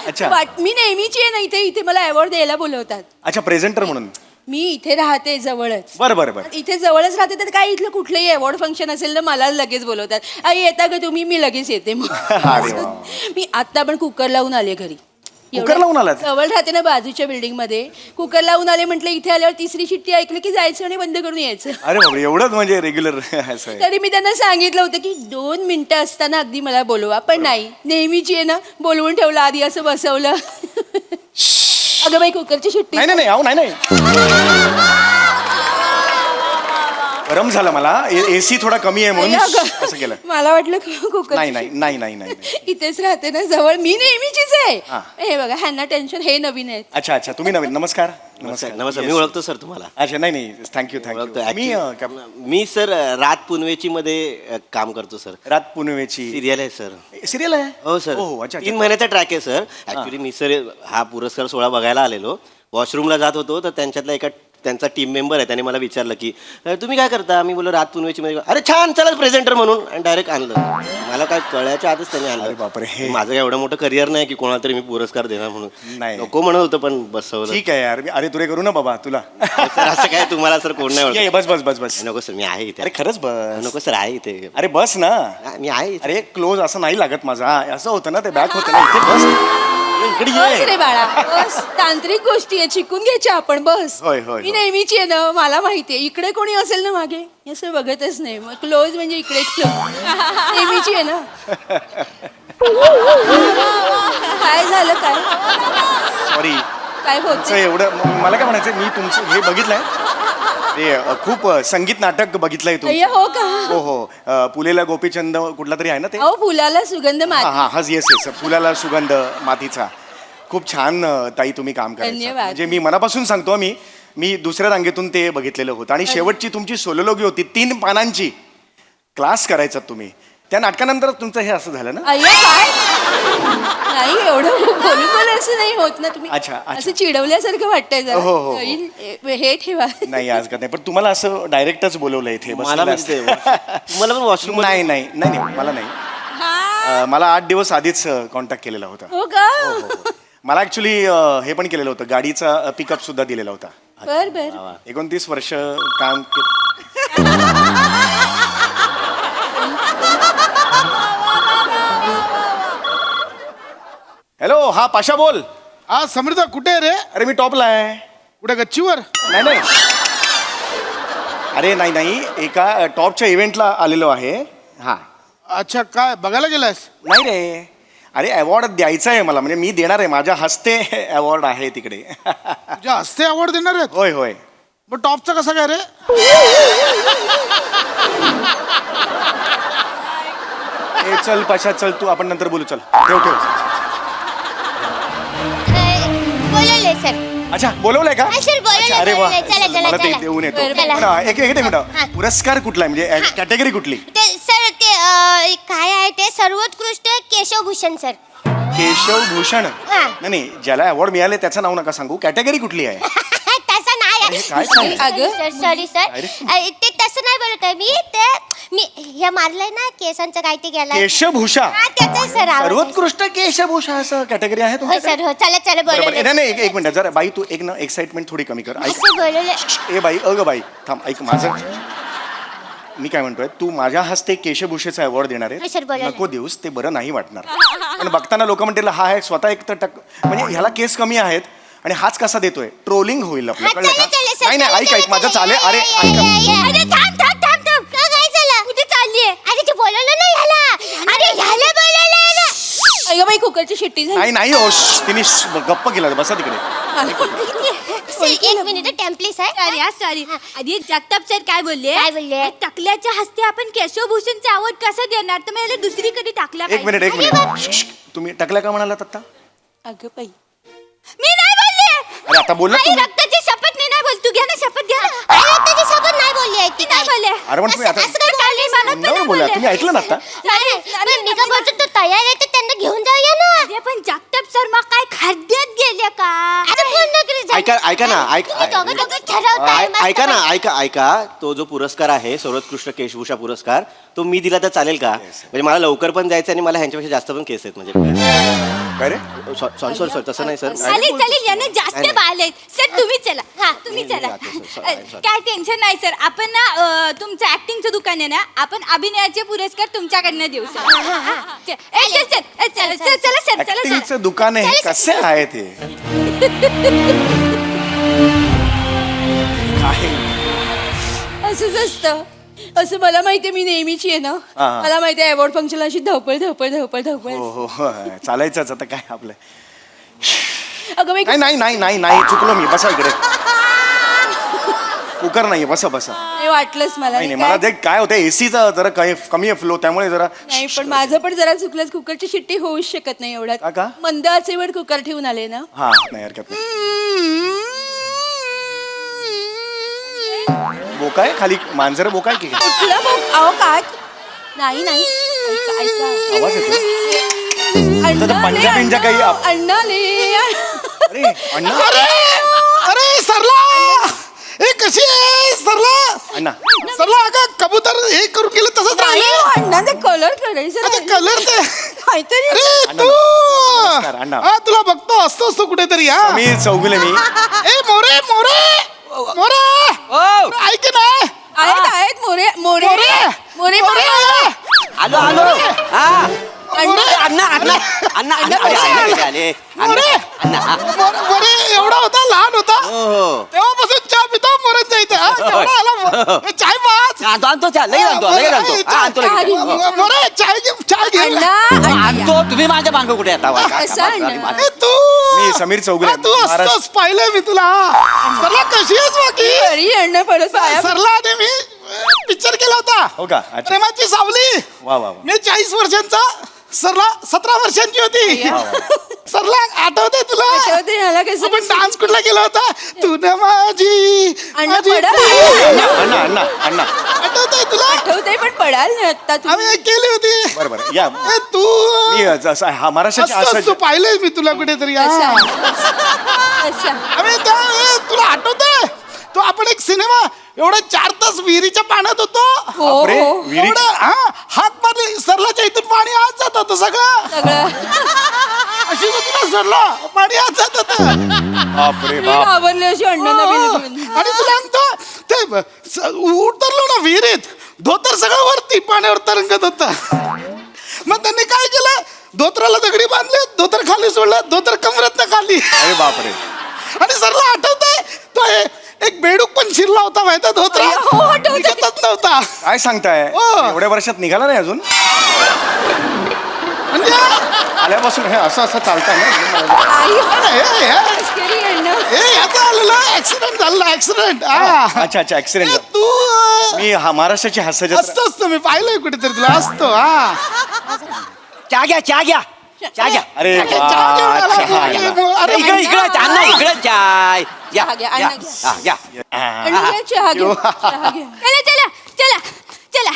अच्छा. मी नेहमीची आहे ना इथे. इथे मला अवॉर्ड द्यायला बोलवतात. अच्छा, प्रेझेंटर म्हणून. मी इथे राहते जवळच. बरं. इथे जवळच राहते, तर काय इथलं कुठलंही अवॉर्ड फंक्शन असेल ना, मला लगेच बोलवतात. आई येता का तुम्ही? मी लगेच येते. मग अरे वा. मी आता पण कुकर लावून आले घरी. कुकर लावून आलात? जवळ राहते ना बाजूच्या बिल्डिंग मध्ये. कुकर लावून आले, म्हटलं इथे आल्यावर 3री शिट्टी ऐकली की जायचं आणि बंद करून यायचं. अरे बापरे, एवढंच म्हणजे रेग्युलर असं आहे. तरी मी त्यांना सांगितलं होतं की 2 मिनिटं असताना अगदी मला बोलवा, पण नाही, नेहमीची आहे ना, बोलवून ठेवलं आधी, असं बसवलं. अगं बाई कुकरची शिट्टी नाही नाही नाही अहो नाही नाही गरम झालं मला एसी थोडा कमी आहे म्हणून अगं, असं केलं मला वाटलं कुकर नाही नाही नाही नाही नाही नाही. इथेच राहते ना जवळ मी नेहमीचीच हा. आहे हे बघा ह्यांना टेन्शन हे नवीन आहेत अच्छा अच्छा तुम्ही नवीन नमस्कार नमस्कार मी ओळखतो सर तुम्हाला अच्छा नाही नाही थँक्यू ओळखतो. थँक्यू मी Actually, मी सर रात पुनवेची मध्ये काम करतो सर रात पुनवेची सिरियल आहे सर सिरियल आहे हो सर हो अच्छा 3 महिन्याचा ट्रॅक आहे सर ऍक्च्युली मी सर हा पुरस्कार सोहळा बघायला आलेलो वॉशरूमला जात होतो तर त्यांच्यातला त्यांचा टीम मेंबर आहे त्याने मला विचारलं की तुम्ही काय करता मी बोललो रात पुनवेची मध्ये अरे छान चला प्रेझेंटर म्हणून आणि डायरेक्ट आणलं मला काय कळल्याच्या आतच त्यांनी आणलं बापरे. माझं काय एवढं मोठं करिअर नाही की कोणाला तरी मी पुरस्कार देणार म्हणून नाही. नको म्हणत होतं पण बसवलं ठीक आहे यार अरे तुरे करू ना बाबा तुला सर असं काय तुम्हाला सर कोण नाही ये, ओळखत. बस बस बस बस नको सर मी आहे इथे अरे खरंच बस नको सर आहे इथे अरे बस ना मी आहे इथे. अरे क्लोज असं नाही लागत माझा असं होतं ना ते बॅक होतं ना इथे बस इकडे बस रे ये बाळा बस तांत्रिक गोष्टी आहे शिकून घ्यायच्या आपण बस होय, होय, मी होय. नेहमीची आहे ना मला माहितीये इकडे कोणी असेल ना मागे हे असं बघतच नाही मग क्लोज म्हणजे इकडे क्लोज नेहमीची आहे ना काय झालं काय सॉरी काय होत एवढं मला काय म्हणायचं मी तुमचं हे बघितलंय ते खूप संगीत नाटक बघितलंय अय्या तुमचं हो का हो हो पुलेला गोपीचंद कुठला तरी आहे ना ते अहो फुलाला सुगंध हा माती हा हस येस येस फुलाला सुगंध मातीचा खूप छान ताई तुम्ही काम करायचं धन्यवाद. म्हणजे मी मनापासून सांगतो मी दुसऱ्या रांगेतून ते बघितलेलं होतं आणि शेवटची तुमची सोलोलोगी होती 3 पानांची क्लास करायचा तुम्ही त्या नाटकानंतर तुमचं हे असं झालं ना अय्या काय नाही एवढं बोलून असं नाही होत ना तुम्ही अच्छा, अच्छा. असं चिडवल्यासारखं वाटतंय हो, हो, हो. जरा हे ठेवा नाही आज का नाही पण तुम्हाला असं डायरेक्टच बोलवलं इथे मला बसलेलं म्हणजे असतं. तुम्हाला पण वॉशरूम नाही नाही नाही नाही, मला नाही मला 8 दिवस आधीच कॉन्टॅक्ट केलेला होता हो का मला ऍक्च्युली हे पण केलेलं होतं गाडीचा पिकअप सुद्धा दिलेला होता बर बर 29 वर्ष काम हॅलो हा पाशा बोल हा समृद्ध कुठे आहे रे अरे मी टॉपला आहे कुठे गच्चीवर नाही नाही अरे नाही नाही एका टॉपच्या इव्हेंटला आलेलो आहे हा अच्छा काय बघायला गेलास नाही रे अरे अवॉर्ड द्यायचा आहे मला म्हणजे मी देणार आहे माझ्या हस्ते अवॉर्ड आहे तिकडे तुझ्या हस्ते अवॉर्ड देणार आहेत होय होय मग टॉपचं कसं काय रे ए चल पाशा चल तू आपण नंतर बोलू चल ठेव ठेव बोलवले सर अच्छा बोलवलंय का हा, सर, बोलवलंय, अच्छा, अरे वा बोलवलंय. चला, चला, मला ते चला. देऊन येतो बरं, बरं. पण, एक मिनिट हा. पुरस्कार कुठला आहे म्हणजे कॅटेगरी कुठली ते सर ते काय आहे ते सर्वोत्कृष्ट केशवभूषण सर केशव भूषण हा. नाही नाही ज्याला अवॉर्ड मिळाले त्याचं नाव नका सांगू कॅटेगरी कुठली आहे तसं नाही अरे, काय सांग- अगं. सॉरी सर अरे. ते तसं नाही बोलत आहे मी हे मारलंय ना केसांचं काय ते गेला केशभूषा त्याचं सर सर्वोत्कृष्ट केशभूषा असं कॅटेगरी आहे हो तुमच्याकडे? सर हो चला चला बरोबर बोलवले नाही नाही एक मिनिट जरा बाई तू एक ना एक्साइटमेंट थोडी कमी कर ऐक असं बोलवले ए बाई बाई थांब ऐक माझं मी काय म्हणतोय तू माझ्या हस्ते केशभूषेचा अवॉर्ड देणार हो, आहे सर, बोला ना. नको देऊस ते बरं नाही वाटणार पण बघताना लोक म्हणतील हा आहे स्वतः एक तर म्हणजे ह्याला केस कमी आहेत आणि हाच कसा देतोय ट्रोलिंग होईल आपलं हा, कळलं चला, का चला, सर, नाही नाही चला, ऐक चला, ऐक माझं चला. चालेल अरे ऐका अरे थांब थांब थांब थांब का काय झालं कुठे चालली अरे ते बोलवलं नाही ह्याला अरे ह्याला बोलवलंय ना अगं बाई कुकरची शिट्टी झाली नाही नाही हो तिने गप्प केला बसा तिकडे सर, एक मिनिट टेम्पलेस आहे सॉरी आधी जगताप सर काय बोलले काय बोलले? टकल्याच्या हस्ते आपण केशवभूषणचा अवॉर्ड कसं देणार तर मला दुसरीकडे टाकला एक मिनिट तुम्ही टाकल्या का म्हणालात आता अगं बाई मी नाही बोलले अरे आता बोलला आई, तुम्ही रक्ताची शपथ मी नाही बोल तू घ्या ना शपथ घ्या ना अरे त्याची शपथ नाही बोलली आहे ती नाही बोलले अरे पण तुम्ही आता असं काय चाललंय मला पण तोंडावर बोला तुम्ही ऐकलं ना आता नाही पण मी काय बोलतो तो तयार आहे तर त्यांना घेऊन जाऊया ना अरे पण जगताप सर मग काय खड्ड्यात गेले का अरे फोन नकरी जा. ऐका ना तुम्ही दोघं दोघं ठरवताय मस्त ऐका ना पैकी. ऐका तो जो पुरस्कार आहे सर्वोत्कृष्ट केशभूषा पुरस्कार तो मी दिला तर चालेल का म्हणजे मला लवकर पण जायचं आणि मला ह्यांच्यापेक्षा जास्त पण केस आहेत म्हणजे काय रे सॉरी सॉरी सर तसं नाही सर चालेल चालेल याने जास्त नाही, नाही. बाल आहेत सर तुम्ही चला हा तुम्ही मी चला जातो, सर. Sorry. काय टेन्शन नाही सर आपण ना तुमचं ऍक्टिंगचं दुकान आहे ना आपण अभिनयाचे पुरस्कार तुमच्याकडनं देऊ सर चला चला सर चला ऍक्टिंगचं दुकान आहे कसे आहे ते काय असंच असतं असं मला माहितीये मी नेहमीची आहे ना हा, हा. मला माहितीये अवॉर्ड फंक्शन अशी धावपळ धावपळ धावपळ धावपळ हो हो हो चालायचंच आता काय आपलं अगं बाई, नाही नाही नाही नाही नाही चुकलो मी. बसा इकडे. कुकर नाहीये. बसा बसा. नाही वाटलंच मला. नाही नाही नाही मला काय? ते काय होतं एसीचा जरा कमी आहे फ्लो त्यामुळे जरा. नाही पण माझं पण जरा चुकलंच. कुकरची शिट्टी होऊच शकत नाही का एवढ्यात. का? मंद आचेवर कुकर ठेवून आले ना. हा नाही हरकत नाही. बोकाय खाली मांजर बोकाय की काय? कुठला मग? अहो काय? नाही नाही ऐका, ऐका. आवाज येतो. अण्णा पंजाबींच्या काही आप- अण्णा ले. अरे अण्णा. अरे सरला ए कशी आहे सरला अण्णा. सरला अगं कबूतर हे करून गेलं तसंच नाही, राहिलं अण्णा ते कलर करायचं आता नाही. कलर ते काहीतरी अरे अण्णा, तू नमस्कार, अण्णा. हा तुला बघतो असतो कुठेतरी हा मी चौगुले मी. ए मोरे मोरे मोरे ऐक ना आहेत मोरे मोरे मोरे मोरे मोरे आलो आलो हा अण्णा अण्णा अण्णा अण्णा अण्णा अरे, अण्णा कसे आले मोरे अण्णा हा. मोरे एवढा होता लहान होता हो हो तेव्हापासून चहा पितो मोरेंच्या इथे हा केवढा आला ए, चाय पाच आणतो चहा लगेच आणतो लगेच आणतो हा, आणतो लगेच. हो. मोरे चाय घे अण्णा आणतो तुम्ही माझ्या मागं कुठे येता असं अण्णा. ए, तू मी समीर चौगुले हा, तू असतोस पाहिलंय मी तुला सरला कशी आहेस बाकी घरी अण्णा पडत पाया. सरला आणि मी पिक्चर केला होता हो का? अच्छा. प्रेमाची सावली वा वा वा. मी 40 वर्षांचा सरला 17 वर्षांची होती सरला आठवते तुला आठवते मला कसं आपण डान्स कुठला केला होता तू न माझी अण्णा माझी पडाल. अण्णा अण्णा अण्णा. आठवते तुला आठवते पण पडाल ना आता तुम्ही. आम्ही एक केली होती बरं बरं या. ए, तू मी जसं हा महाराष्ट्राची असतोस, असं तू पाहिलंय मी तुला कुठेतरी हा. अच्छा आम्ही तुला आठवतंय तो आपण एक सिनेमा एवढा 4 तास विहिरीच्या पाण्यात होतो हो बापरे, हो विहिरी. एवढं, हा हात मारले सरलाच्या इथून पाणी आत जात होतं सगळं सगळं अशी होती ना सरला पाणी आत जात होतं बापरे मी बाप. घाबरले अशी अण्णांना बघून. आणि तुला सांगतो ते उतरलो ना विहिरीत धोतर सगळं वरती पाण्यावर तरंगत होत मग त्यांनी काय केलं धोतराला दगडी बांधले धोतर खाली सोडलं धोतर कमरेतनं खाली अरे बापरे. आणि सरला आठवतंय तो एक बेडूक पण शिरला होता माहिती धोतरा हो, आठवतंय. निघतच नव्हता काय सांगताय हो. एवढ्या वर्षात निघाला नाही अजून म्हणजे आल्यापासून हे असं असं चालतंय ना. आई, हे मस्करी अण्णा. याचा आलेला ऍक्सिडेंट झाला ऍक्सिडेंट अच्छा अच्छा ऍक्सिडेंट. तू मी हा महाराष्ट्राची हास्य जत्रा. असतोच तुम्ही पाहिलंय कुठेतरी तुला असतो हा चहा घ्या चहा घ्या चहा घ्या अरे चहा घेऊन आला. अच्छा. अरे इकडे इकडे अण्णा इकडे चाय या चहा घ्या, या. अण्णा घ्या. हा, या अण्णा घ्या, चहा घ्या, चहा घ्या. चला चला चला चला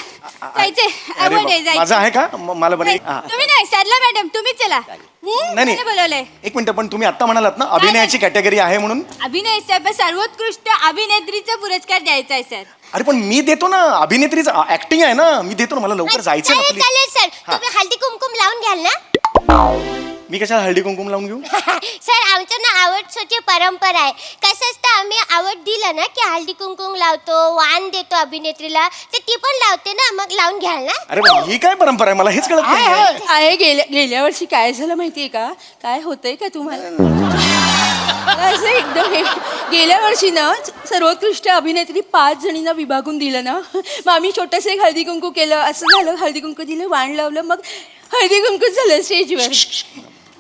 जायचे अरे आवड आहे बाप. माझं जायचं. आहे का मला बरं हा. तुम्ही नाही सरला मॅडम तुम्ही चला. नाही. कोणी बोलवलंय एक मिनिट पण तुम्ही आता म्हणालात ना अभिनयाची कॅटेगरी आहे म्हणून. अभिनय सर सर्वोत्कृष्ट अभिनेत्रीचा पुरस्कार द्यायचा आहे सर. अरे पण मी देतो ना अभिनेत्रीचं ऍक्टिंग आहे ना मी देतो ना मला लवकर जायचं ना चालेल please. चालेल सर तुम्ही हळदी कुंकुम लावून घ्याल ना. मी कशाला हळदी कुंकुम लावून घेऊ. सर आमच्या ना आवड शोची परंपरा आहे कसं असतं आम्ही आवड दिलं ना की हळदी कुंकुम लावतो वाण देतो अभिनेत्रीला तर ती पण लावते ना मग लावून घ्याल ना. अरे पण ही काय परंपरा आहे मला हेच कळत नाही. आहे गेल्या वर्षी काय झालं माहितीये का काय होतंय का तुम्हाला असं एकदम गेल्या वर्षी ना सर्वोत्कृष्ट अभिनेत्री 5 जणींना विभागून दिलं ना मग आम्ही छोटंसं एक हळदी कुंकू केलं असं झालं हळदी कुंकू दिलं वाण लावलं मग हळदी कुंकू झालं स्टेजवर.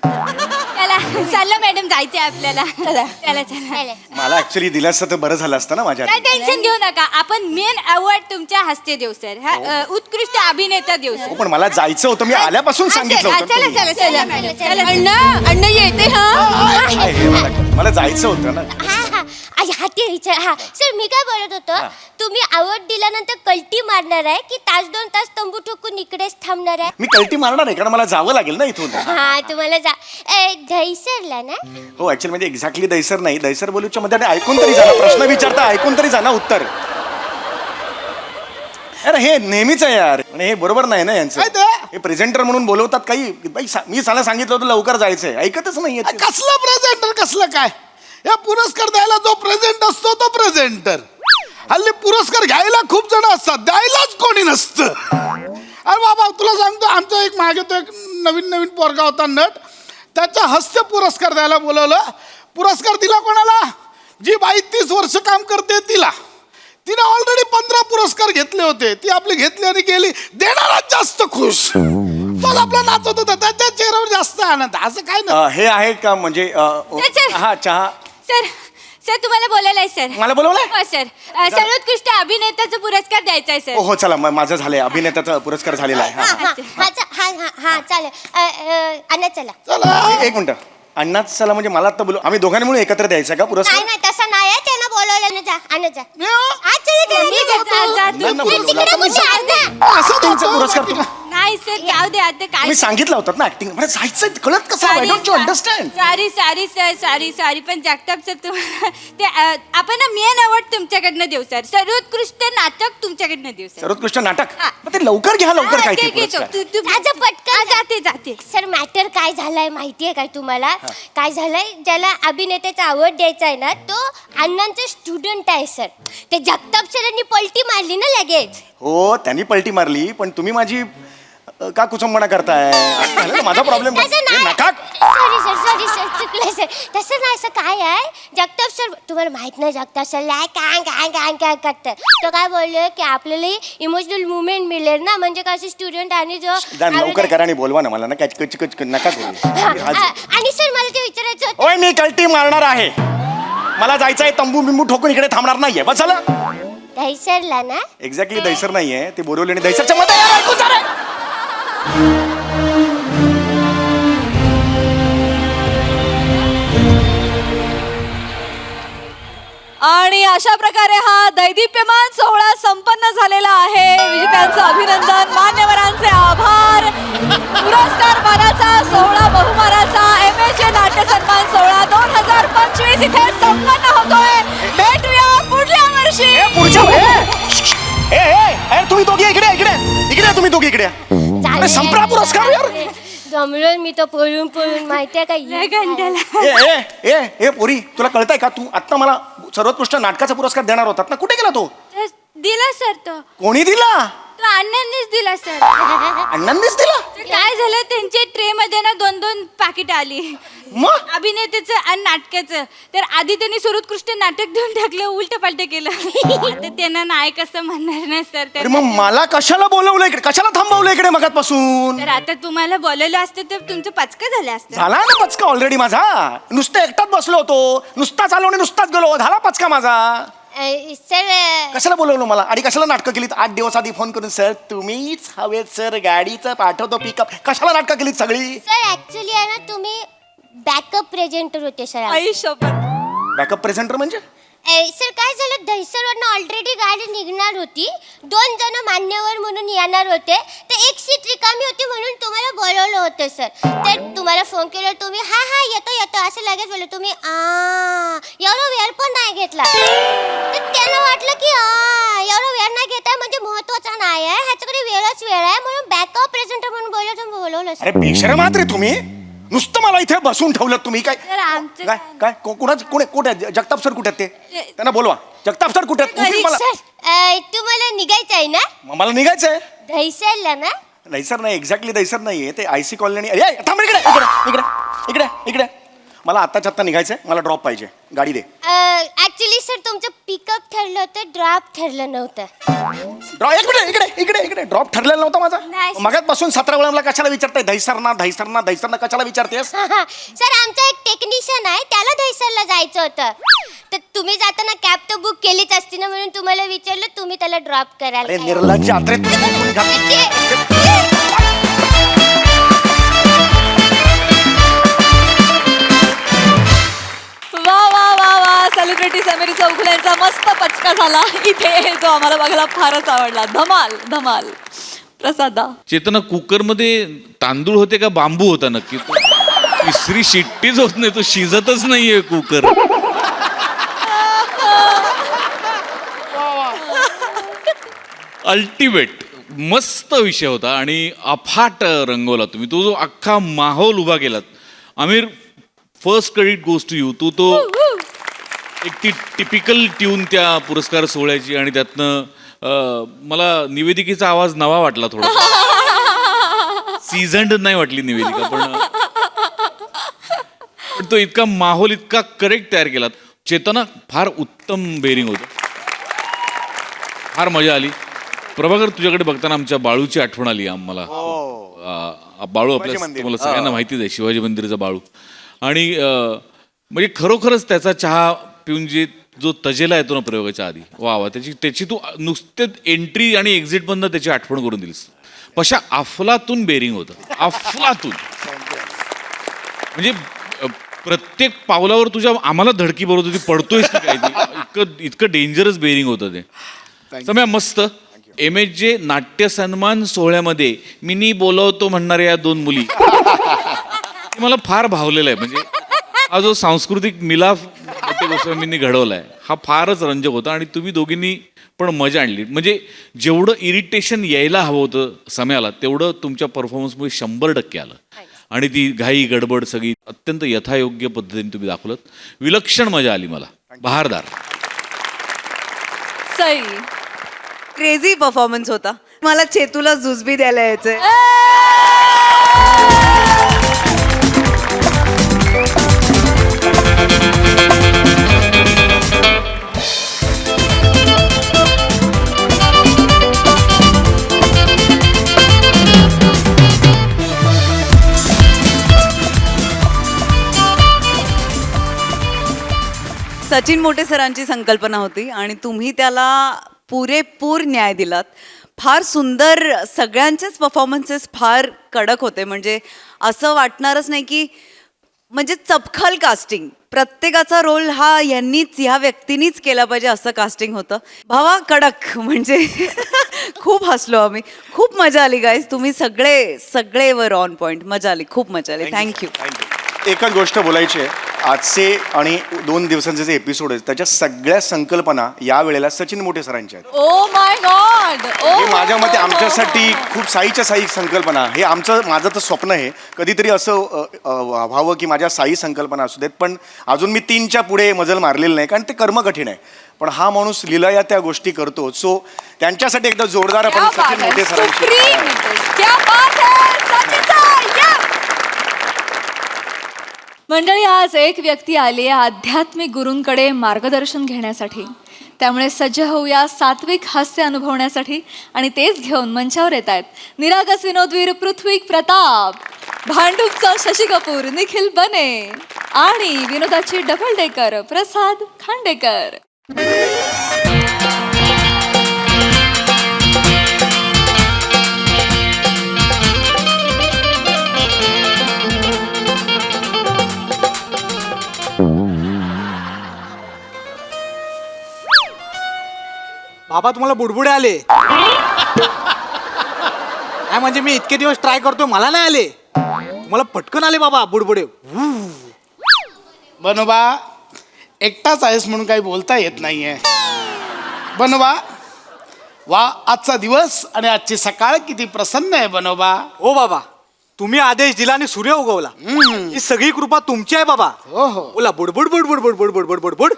चला चाललं मॅडम जायचंय आपल्याला. चला. चला चला मला ऍक्च्युली दिलं असतं तर बरं झालं असतं ना माझ्या काय टेन्शन घेऊ नका आपण मेन अवॉर्ड तुमच्या हस्ते देऊ सर हा उत्कृष्ट अभिनेता देऊ सर. हो, पण मला जायचं होतं मी आल्यापासून सांगितलं होतं चला तुम्ही. चला चला मॅडम चला. अण्णा येते हा काय हे मला जायचं होतं ना. हा हा आई हाती विचार हा सर मी काय बोलत होतो तुम्ही आवड दिल्यानंतर कल्टी मारणार आहे की 1-2 तास तंबू ठोकून इकडेच थांबणार आहे. मी कल्टी मारणार आहे कारण मला जावं लागेल ना इथून. हा तुम्हाला जा दहीसरला ना. हो ऍक्च्युअली म्हणजे एक्झॅक्टली दैसर नाही दैसर बोलूच्या मध्ये ऐकून तरी जाणं प्रश्न विचारता ऐकून तरी जाणं उत्तर. अरे हे नेहमीच आहे यार आणि हे बरोबर नाही ना यांचं. काय ते? हे प्रेझेंटर म्हणून बोलवतात काही बाई मी साला सांगितलं होतं लवकर जायचंय ऐकतच नाहीये ते. कसलं प्रेझेंटर कसलं काय या पुरस्कार द्यायला जो प्रेझेंट असतो तो प्रेझेंटर हल्ली पुरस्कार घ्यायला खूप जण असतात द्यायलाच कोणी नसतं. अरे बाबा तुला सांगतो आमचा एक मागे तो एक नवीन पोरगा होता नट त्याच्या हस्ते पुरस्कार द्यायला बोलवलं पुरस्कार दिला कोणाला जी बाई 30 वर्ष काम करते तिला तिने ऑलरेडी 15 पुरस्कार घेतले होते, ती आपले घेतली आणि गेली. देणाराच जास्त खुश, तो आपला नाचत होता, त्याच्या चेहऱ्यावर जास्त आनंद. असं काय ना. हे आहे का म्हणजे हा चहा. सर सर तुम्हाला बोलायला आहे सर. मला बोलवलंय? हो सर. सर्वोत्कृष्ट अभिनेत्याचा पुरस्कार द्यायचा आहे सर. हो चला माझं झालंय, अभिनेत्याचा पुरस्कार झालेला आहे. हा चालेल अण्णा चला. एक मिनिट, अण्णाच चला म्हणजे मला आता बोलू, आम्ही दोघांनी म्हणून एकत्र द्यायचा का पुरस्कार? नाही नाही तसं नाही आहे, त्यांना बोलवलं ना. जा अण्णा जा. आज चला अण्णांना बोलवलं. आता मी चला. असं तुमचा पुरस्कार तुम्ही नाही सर जाऊ दे आता काय. मी सांगितलं होतं ना ऍक्टिंग मला जायचं, कळत कसं? I don't understand. सॉरी पण जगताप सर तुम्हाला ते आपण ना मेन अवॉर्ड तुमच्याकडनं देऊ सर. सर्वोत्कृष्ट नाटक तुमच्याकडनं देऊ सर. सर्वोत्कृष्ट नाटक. मग ते लवकर घ्या, लवकर काय ते पुरस्कार. पटकन जाते. सर मॅटर काय झालंय माहितीये काय तुम्हाला? काय झालंय, ज्याला अभिनेत्याचा अवॉर्ड द्यायचा आहे ना, तो अण्णांचा स्टुडंट आहे सर. ते जगताप सरांनी पलटी मारली ना लगेच. हो त्यांनी पलटी मारली, पण तुम्ही माझी का कुचंबणा करताय? माझा प्रॉब्लेम सॉरी सर चुकलं सर. तसं नाही, असं काय आहे, जगताप सर तुम्हाला माहित नाही, जगताप सर काय करतात. तो काय बोलले की आपल्याला इमोशनल मुवमेंट मिळेल ना, म्हणजे कसं स्टुडंट आणि जो लवकर करा आणि बोलवा ना मला ना, कच नका करू. आणि सर मला ते विचारायचं होतं. ओय मी कल्टी मारणार आहे, मला जायचंय, तंबू बिंबू ठोकून इकडे थांबणार नाहीये. बस झालं. दहिसरला ना. एक्झॅक्टली दैसर नाहीये, ते बोरवले आणि दैसरच्या मध्ये. आणि अशा प्रकारे हा दैदिप्यमान सोहळा संपन्न झालेला आहे. विजेत्यांचं अभिनंदन, मान्यवरांचे आभार. पुरस्कार मानाचा सोहळा, बहुमानाचा MHA नाट्य सन्मान सोहळा 2025 इथे संपन्न होतोय. भेटूया पुढल्या वर्षी. तुम्ही दोघे इकडे इकडे इकडे, तुम्ही दोघे इकडे. संपला पुरस्कार यार. जमलं मी तर पळून माहितीये का ए पोरी, तुला कळतंय का? तू आता मला सर्वोत्कृष्ट नाटकाचा पुरस्कार देणार होतात ना, कुठे गेला तो? दिला सर. तो कोणी दिला? तो अण्णांनीच दिला सर. अण्णांनीच दिला? काय झालं, त्यांच्या ट्रे मध्ये ना 2-2 पाकिट आली मग अभिनेत्याचं आणि नाटकाचं. तर आधी त्यांनी सर्वोत्कृष्ट नाटक देऊन टाकलं, उलट पालट केलं. आता त्यांना नायक असं म्हणणार नाही सर. मग मला कशाला बोलवलं इकडे, कशाला थांबवलं इकडे मगातपासून? तर आता तुम्हाला बोलवलं असतं तर तुमचं पचका झालं असतं. झाला ना पचका ऑलरेडी माझा. नुसतं एकटाच बसलो होतो, नुसताच आलो आणि नुसताच गेलो, झाला पचका माझा. सर कशाला बोलवलं मला आणि कशाला नाटकं केलीत? 8 दिवस आधी फोन करून सर तुम्हीच हवेत सर, गाडीचं पाठवतो पिकअप. कशाला नाटकं केलीत सगळी? सर ऍक्च्युली आहे ना, तुम्ही बॅकअप प्रेझेंटर होते सर. बॅकअप प्रेझेंटर म्हणजे? सर काय झालं, दहिसरवरनं ऑलरेडी गाडी निघणार होती. 2 जण मान्यवर म्हणून येणार होते, तर एक सीट रिकामी होती म्हणून तुम्हाला बोलवलं होतं सर. तर तुम्हाला फोन केला, तुम्ही हा येतो असं लगेच बोललो. तुम्ही एवढा वेळ पण नाही घेतला. तर त्यांना वाटलं की एवढा वेळ नाही घेताय म्हणजे महत्वाचा नाही आहे, ह्याच्याकडे वेळ आहे, म्हणून बॅकअप प्रेझेंटर म्हणून बोलवलं सर. अरे बेशरम आहात रे तुम्ही, नुसतं मला इथे बसून ठेवलं तुम्ही. काय काय काय कुठे जगताप सर कुठे आहेत? ते त्यांना बोलवा. जगताप सर कुठे आहेत? मला तुम्हाला निघायचं आहे ना? मला निघायचंय. दहिसरला ना? दैसर नाही, एक्झॅक्टली दैसर नाहीये, ते IC कॉलनी. थांब इकडे इकडे इकडे इकडे. मला आत्ता निघायचंय, मला ड्रॉप पाहिजे, गाडी दे. ऍक्च्युली सर तुमचं पिकअप ठरलं होतं, ड्रॉप ठरलं नव्हतं. इकडे ड्रॉप ठरलेला नव्हता माझा. मगातपासून 17 वेळा मला कशाला विचारताय दहिसरना कशाला विचारतेस? सर आमचा एक टेक्निशियन आहे, त्याला दहिसरला जायचं होतं. तर तुम्ही जाताना कॅब तर बुक केलीच असती ना, म्हणून तुम्हाला विचारलं, तुम्ही त्याला ड्रॉप करायला. निर्लज्ज आत्रे. वा सेलिब्रिटी समीर चौगुले यांचा मस्त पचका झाला इथे, जो आम्हाला बघायला फारच आवडला. धमाल. प्रसादा, चेतना, कुकरमध्ये तांदूळ होते का बांबू होता नक्की? तिसरी शिट्टीच होत नाही, तो शिजतच नाहीये कुकर. अल्टिमेट मस्त विषय होता आणि अफाट रंगवला तुम्ही. तो जो अख्खा माहोल उभा केलात. Aamir, first credit goes to you. तू तो एक ती टिपिकल ट्यून त्या पुरस्कार सोहळ्याची, आणि त्यातनं मला निवेदिकेचा आवाज नवा वाटला, थोडा सीझन्ड नाही वाटली निवेदिका, पण तो इतका माहोल इतका करेक्ट तयार केलात. चेतना, फार उत्तम बेरिंग होतं. फार मजा आली. प्रभाकर, तुझ्याकडे बघताना आमच्या बाळूची आठवण आली आम्हाला. बाळू आपल्या मंदिर. तुम्हाला सगळ्यांना माहितीच आहे, शिवाजी मंदिराचा बाळू. आणि म्हणजे खरोखरच त्याचा चहा पिऊन जो तजेला येतो ना प्रयोगाच्या आधी, वा वा, त्याची तू नुसतेच एंट्री आणि एक्झिट मधनं त्याची आठवण करून दिलीस. पशा अफलातून बेरिंग होतं, अफलातून. म्हणजे प्रत्येक पावलावर तुझ्या आम्हाला धडकी बरोबर होती, पडतोयस की काय, इतकं डेंजरस बेरिंग होतं ते. सम्या, मस्त. MHJ नाट्य सन्मान सोहळ्यामध्ये मिनी बोलवतो म्हणणाऱ्या या 2 मुली ते मला फार भावलेलं आहे. म्हणजे हा जो सांस्कृतिक मिलाफ गोस्वामींनी घडवलाय हा फारच रंजक होता. आणि तुम्ही दोघींनी पण मजा आणली. म्हणजे जेवढं इरिटेशन यायला हवं होतं सम्याला, तेवढं तुमच्या परफॉर्मन्समुळे 100% आलं. आणि ती घाई गडबड सगळी अत्यंत यथायोग्य पद्धतीने तुम्ही दाखवलं. विलक्षण मजा आली मला, बहारदार. सई. क्रेझी परफॉर्मन्स होता. मला चेतूला जुजबी द्यायला यायचंय. सचिन मोटे सरांची संकल्पना होती आणि तुम्ही त्याला पुरेपूर न्याय दिलात. फार सुंदर, सगळ्यांचेच परफॉर्मन्सेस फार कडक होते. म्हणजे असं वाटणारच नाही की म्हणजे चपखल कास्टिंग, प्रत्येकाचा रोल हा ह्या व्यक्तीनीच केला पाहिजे असं कास्टिंग होतं. भावा कडक. म्हणजे खूप हसलो आम्ही, खूप मजा आली गाईज. तुम्ही सगळे वर ऑन पॉइंट. मजा आली, खूप मजा आली. थँक्यू. एकच गोष्ट बोलायची आहे, आजचे आणि 2 दिवसांचे जे एपिसोड आहेत त्याच्या सगळ्या संकल्पना या वेळेला सचिन मोटे सरांच्या आहेत. Oh my god. हे माझ्या मते आमच्यासाठी खूप साईच्या साई संकल्पना. हे माझं तर स्वप्न आहे कधीतरी असं व्हावं की माझ्या साई संकल्पना असू देत. पण अजून मी 3च्या पुढे मजल मारलेलं नाही, कारण ते कर्म कठीण आहे. पण हा माणूस लिलया त्या गोष्टी करतो. सो त्यांच्यासाठी एकदा जोरदार आपण सचिन मोटे सरांची. मंडळी, आज एक व्यक्ती आली आहे आध्यात्मिक गुरूंकडे मार्गदर्शन घेण्यासाठी. त्यामुळे सज्ज होऊया सात्विक हास्य अनुभवण्यासाठी. आणि तेच घेऊन मंचावर येत आहेत निरागस विनोदवीर पृथ्वी प्रताप, भांडूपचा शशी कपूर निखिल बने आणि विनोदाची डबल डेकर प्रसाद खांडेकर. बाबा, तुम्हाला बुडबुडे आले? नाही म्हणजे मी इतके दिवस ट्राय करतोय, मला नाही आले. मला पटकन आले बाबा बुडबुडे. बनोबा, एकटाच आहेस म्हणून काही बोलता येत नाहीये. बनोबा, वा आजचा दिवस आणि आजची सकाळ किती प्रसन्न आहे बनोबा. हो बाबा, तुम्ही आदेश दिला आणि सूर्य उगवला. ही सगळी कृपा तुमची आहे बाबा. हो हो. बोला बुडबुड बुडबुड बुडबुड बुडबुड बुडबुड.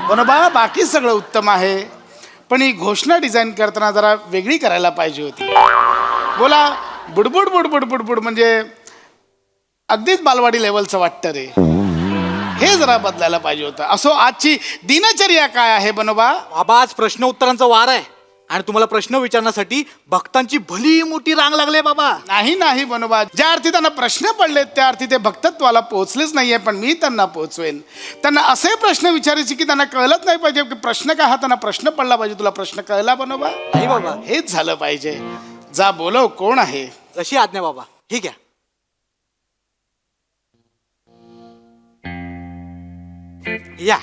बनोबा, बाकी सगळं उत्तम आहे, पण ही घोषणा डिझाईन करताना जरा वेगळी करायला पाहिजे होती. बोला, बुडबुड बुडबुड बुडबुड म्हणजे अगदीच बालवाडी लेवलचं वाटतं रे. हे जरा बदलायला पाहिजे होतं. असो, आजची दिनचर्या काय आहे बनोबा? बाबा, आज प्रश्न उत्तरांचा वार आहे आणि तुम्हाला प्रश्न विचारण्यासाठी भक्तांची भली मोठी रांग लागली बाबा. नाही नाही बनोबा, ज्या अर्थी त्यांना प्रश्न पडलेत त्या अर्थी ते भक्तत्वाला पोहोचलेच नाहीये. पण मी त्यांना पोहोचवेन. त्यांना असे प्रश्न विचारायचे की त्यांना कळलंच नाही पाहिजे की प्रश्न काय हा त्यांना प्रश्न पडला पाहिजे. तुला प्रश्न कळला बनोबा? नाही बाबा, हेच झालं पाहिजे. जा बोलव, कोण आहे? जशी आज्ञा बाबा. ठीक आहे. या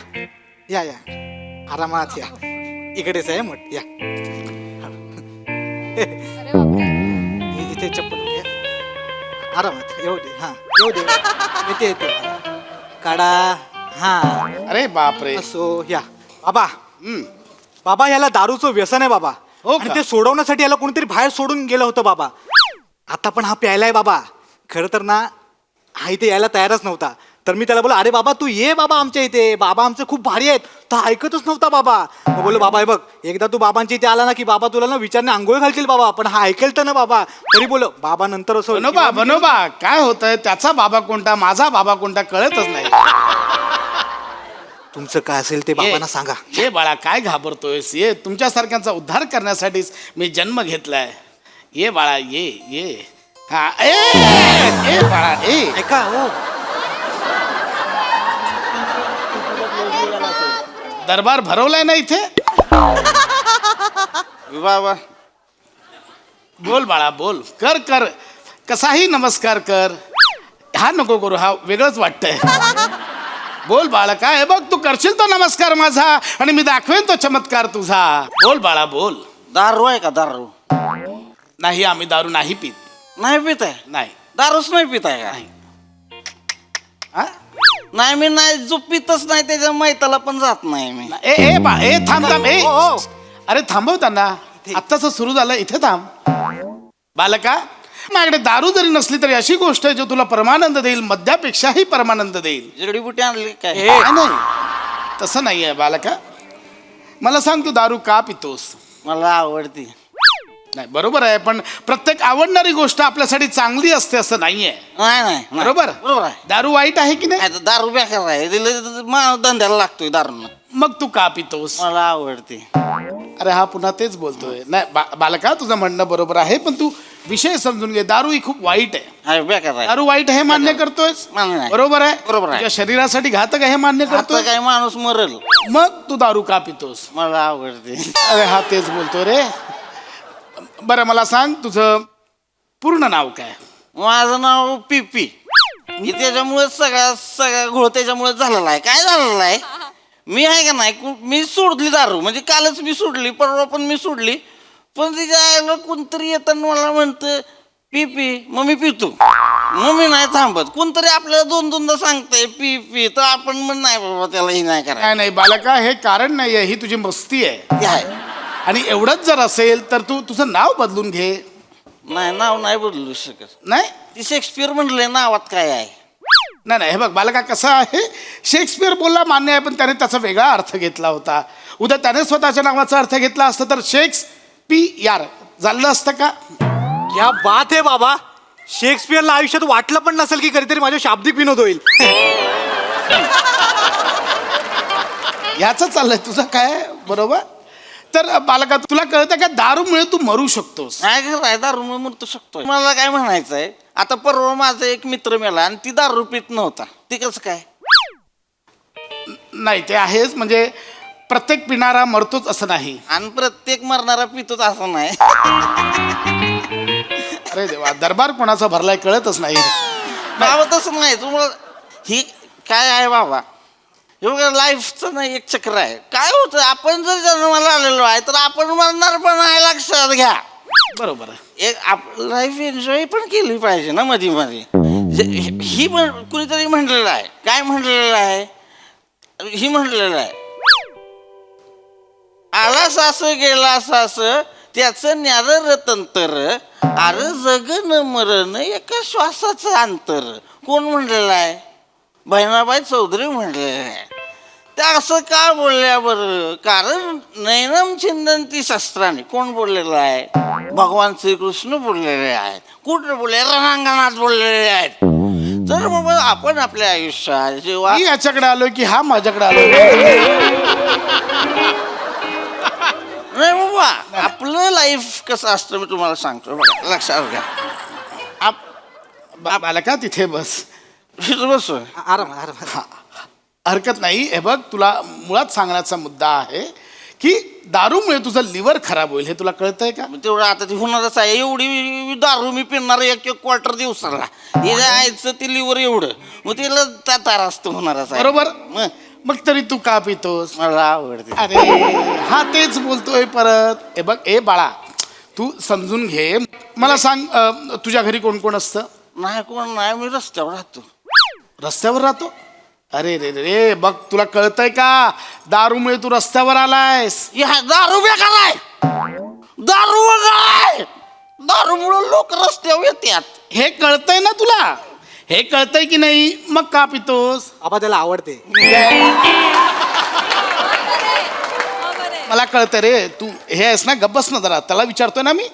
या या, आरामात या. इकडेच आहे मठ. या इथे चप्पल घ्या. आरामात येऊ दे. हा, येऊ दे. येते येते. काढा. हा, अरे बापरे. असो. या बाबा. बाबा, याला दारूचं व्यसन आहे बाबा. आणि ते सोडवण्यासाठी याला कोणीतरी बाहेर सोडून गेलं होतं बाबा. आता पण हा प्यायलाय बाबा. खरं तर ना, हा इथे यायला तयारच नव्हता. तर मी त्याला बोला, अरे बाबा तू ये बाबा आमच्या इथे, बाबा आमचे खूप भारी आहेत. तर ऐकतच नव्हता बाबा. मग बोललो, बाबा हे बघ, एकदा तू बाबांच्या इथे आला ना की बाबा तुला ना विचारणे आंघोळ घालतील बाबा. पण हा ऐकेल तर ना बाबा. तरी बोलो बाबा नंतर असं. बनोबा बनोबा, काय होतंय? त्याचा बाबा कोणता, माझा बाबा कोणता कळतच नाही. तुमचं काय असेल ते बाबांना सांगा. ये बाळा काय घाबरतोयस, ये तुमच्यासारख्यांचा उद्धार करण्यासाठीच मी जन्म घेतलाय. ये बाळा ये हा ए बाळा ऐका हो, दरबार भरवलाय ना इथे. वा बोल बाळा बोल, कर कसाही नमस्कार कर. हा नको करू, हा वेगळंच वाटतंय. बोल बाळा काय आहे बघ, तू करशील तो नमस्कार माझा आणि मी दाखवेन तो चमत्कार तुझा. बोल बाळा बोल. दारू आहे का? दारू नाही, आम्ही दारू नाही पीत. नाही पित आहे? नाही. दारूच नाही पित आहे का? हा? नाही मी नाही, जो पितच नाही त्याच्या मैताला पण जात नाही मी. ए थांब अरे थांबव त्यांना, आत्ताच सुरू झालं, इथे थांब. बालका, माझ्याकडे दारू जरी नसली तरी अशी गोष्ट आहे जो तुला परमानंद देईल, मद्यापेक्षाही परमानंद देईल. जडीबुटी आणली काय? नाही, तसं नाही आहे बालका. मला सांग, तू दारू का पितोस? मला आवडती. नाही बरोबर आहे, पण प्रत्येक आवडणारी गोष्ट आपल्यासाठी चांगली असते असं नाहीये. नाही बरोबर आहे. दारू वाईट आहे की नाही? आता दारू बेकार आहे, धंद्याला लागतोय दारू. मग तू का पितोस? मला आवडते. अरे हा पुन्हा तेच बोलतोय. नाही बालका, तुझं म्हणणं बरोबर आहे, पण तू विषय समजून घे. दारू ही खूप वाईट आहे. बेकार आहे. दारू वाईट आहे मान्य करतोय? मान्य आहे. बरोबर आहे. बरोबर आहे. तुझ्या शरीरासाठी घातक आहे मान्य करतोय? काय माणूस मरल. मग तू दारू का पितोस? मला आवडते. अरे हा तेच बोलतोय रे. बरं मला सांग, तुझं पूर्ण नाव काय? माझं नाव पीपी. मी त्याच्यामुळे सगळा घोळ त्याच्यामुळे झालेला आहे. काय झालेला आहे, मी आहे का नाही, मी सोडली दारू, म्हणजे कालच मी सोडली, परवा पण मी सोडली. पण तिच्या आईला कोणतरी येताना मला म्हणतं पी, मग मी पितो. मग मी नाही थांबत. कोणतरी आपल्याला दोनदा सांगतंय पी, तर आपण म्हण नाही बाबा त्याला ही नाही करायचं. नाही बालका, हे कारण नाहीये, ही तुझी मस्ती आहे. आणि एवढंच जर असेल तर तू तुझं नाव बदलून घे. नाही, नाव नाही बदलू शकत. नाही, ती शेक्सपियर म्हणलंय नावात काय आहे. नाही हे बघ बालका, कसं आहे, शेक्सपियर बोलला मान्य आहे, पण त्याने त्याचा वेगळा अर्थ घेतला होता. उद्या त्याने स्वतःच्या नावाचा अर्थ घेतला असता तर शेक्सपियर झालं असतं का? क्या बात आहे बाबा. शेक्सपियरला आयुष्यात वाटलं पण नसेल की कधीतरी माझ्या शाब्दिक विनोद होईल. याच चाललंय तुझं काय, बरोबर. तर बालका, तुला कळतं का दारूमुळे तू मरू शकतोस? काय दारूमुळे मरू शकतोय? मला काय म्हणायचंय, आता परवा माझा एक मित्र मेला आणि ती दारू पित नव्हता, ते कसं काय? नाही ते आहेच, म्हणजे प्रत्येक पिणारा मरतोच असं नाही. आणि प्रत्येक मरणारा पितोच असं नाही. अरे देवा, दरबार कोणाचा भरलाय कळतच नाही. बाबा तसं नाही, तुम्हाला ही काय आहे बाबा, हे लाईफचं नाही एक चक्र आहे. काय होतं, आपण जर जन्माला आलेलो आहे तर आपण मरणार पण आहे, लक्षात घ्या. बरोबर आहे. एक लाईफ एन्जॉय पण केली पाहिजे ना मध्ये मध्ये. ही पण कुणीतरी म्हणलेलं आहे. काय म्हणलेलं आहे, ही म्हणलेलं आहे, आला सास गेला सास त्याचं न्यार तंतर, अरे जगन मरण एका श्वासाचं अंतर. कोण म्हणलेलं आहे? बहिणाबाई चौधरी म्हणलेलं आहे. त्या असं का बोलल्या बरं? कारण नैनम छिंदंती शस्त्राने. कोण बोललेलं आहे? भगवान श्रीकृष्ण बोललेले आहेत. कुठं बोलले? रणांगणात बोललेले आहेत. तर बाबा आपण आपल्या आयुष्यात जेव्हा मी याच्याकडे आलोय की हा माझ्याकडे आलोय? नाही बाबा, आपलं लाईफ कसं असतं मी तुम्हाला सांगतो बघा, लक्षात घ्या. बालका तिथे बस. बस आराम. हरकत नाही. हे बघ, तुला मुळात सांगण्याचा मुद्दा आहे की दारूमुळे तुझं लिव्हर खराब होईल, हे तुला कळतंय का? तेवढं आता ती होणारच आहे. एवढी दारू मी पिणार एक क्वार्टर दिवसाला, हे जायचं ते लिव्हर एवढं, मग तिला त्रास तर होणारच आहे. बरोबर. मग तरी तू का पितोस? मला आवडते. अरे हा तेच बोलतोय परत. हे बघ बळा, तू समजून घे. मला सांग, तुझ्या घरी कोण कोण असतं? नाही कोण नाही, मी रस्त्यावर राहतो. रस्त्यावर राहतो? अरे रे रे, बघ तुला कळतंय का, दारूमुळे तू रस्त्यावर आलायस. दारू बेकार आहे, दारू काय, दारूमुळे लोक रस्त्यावर येतात. हे कळतंय ना तुला? हे कळतंय की नाही? मग का पितोस? बाबा त्याला आवडते. मला कळतं रे, तू हे आहेस ना, गप्पस ना जरा, त्याला विचारतोय ना मी.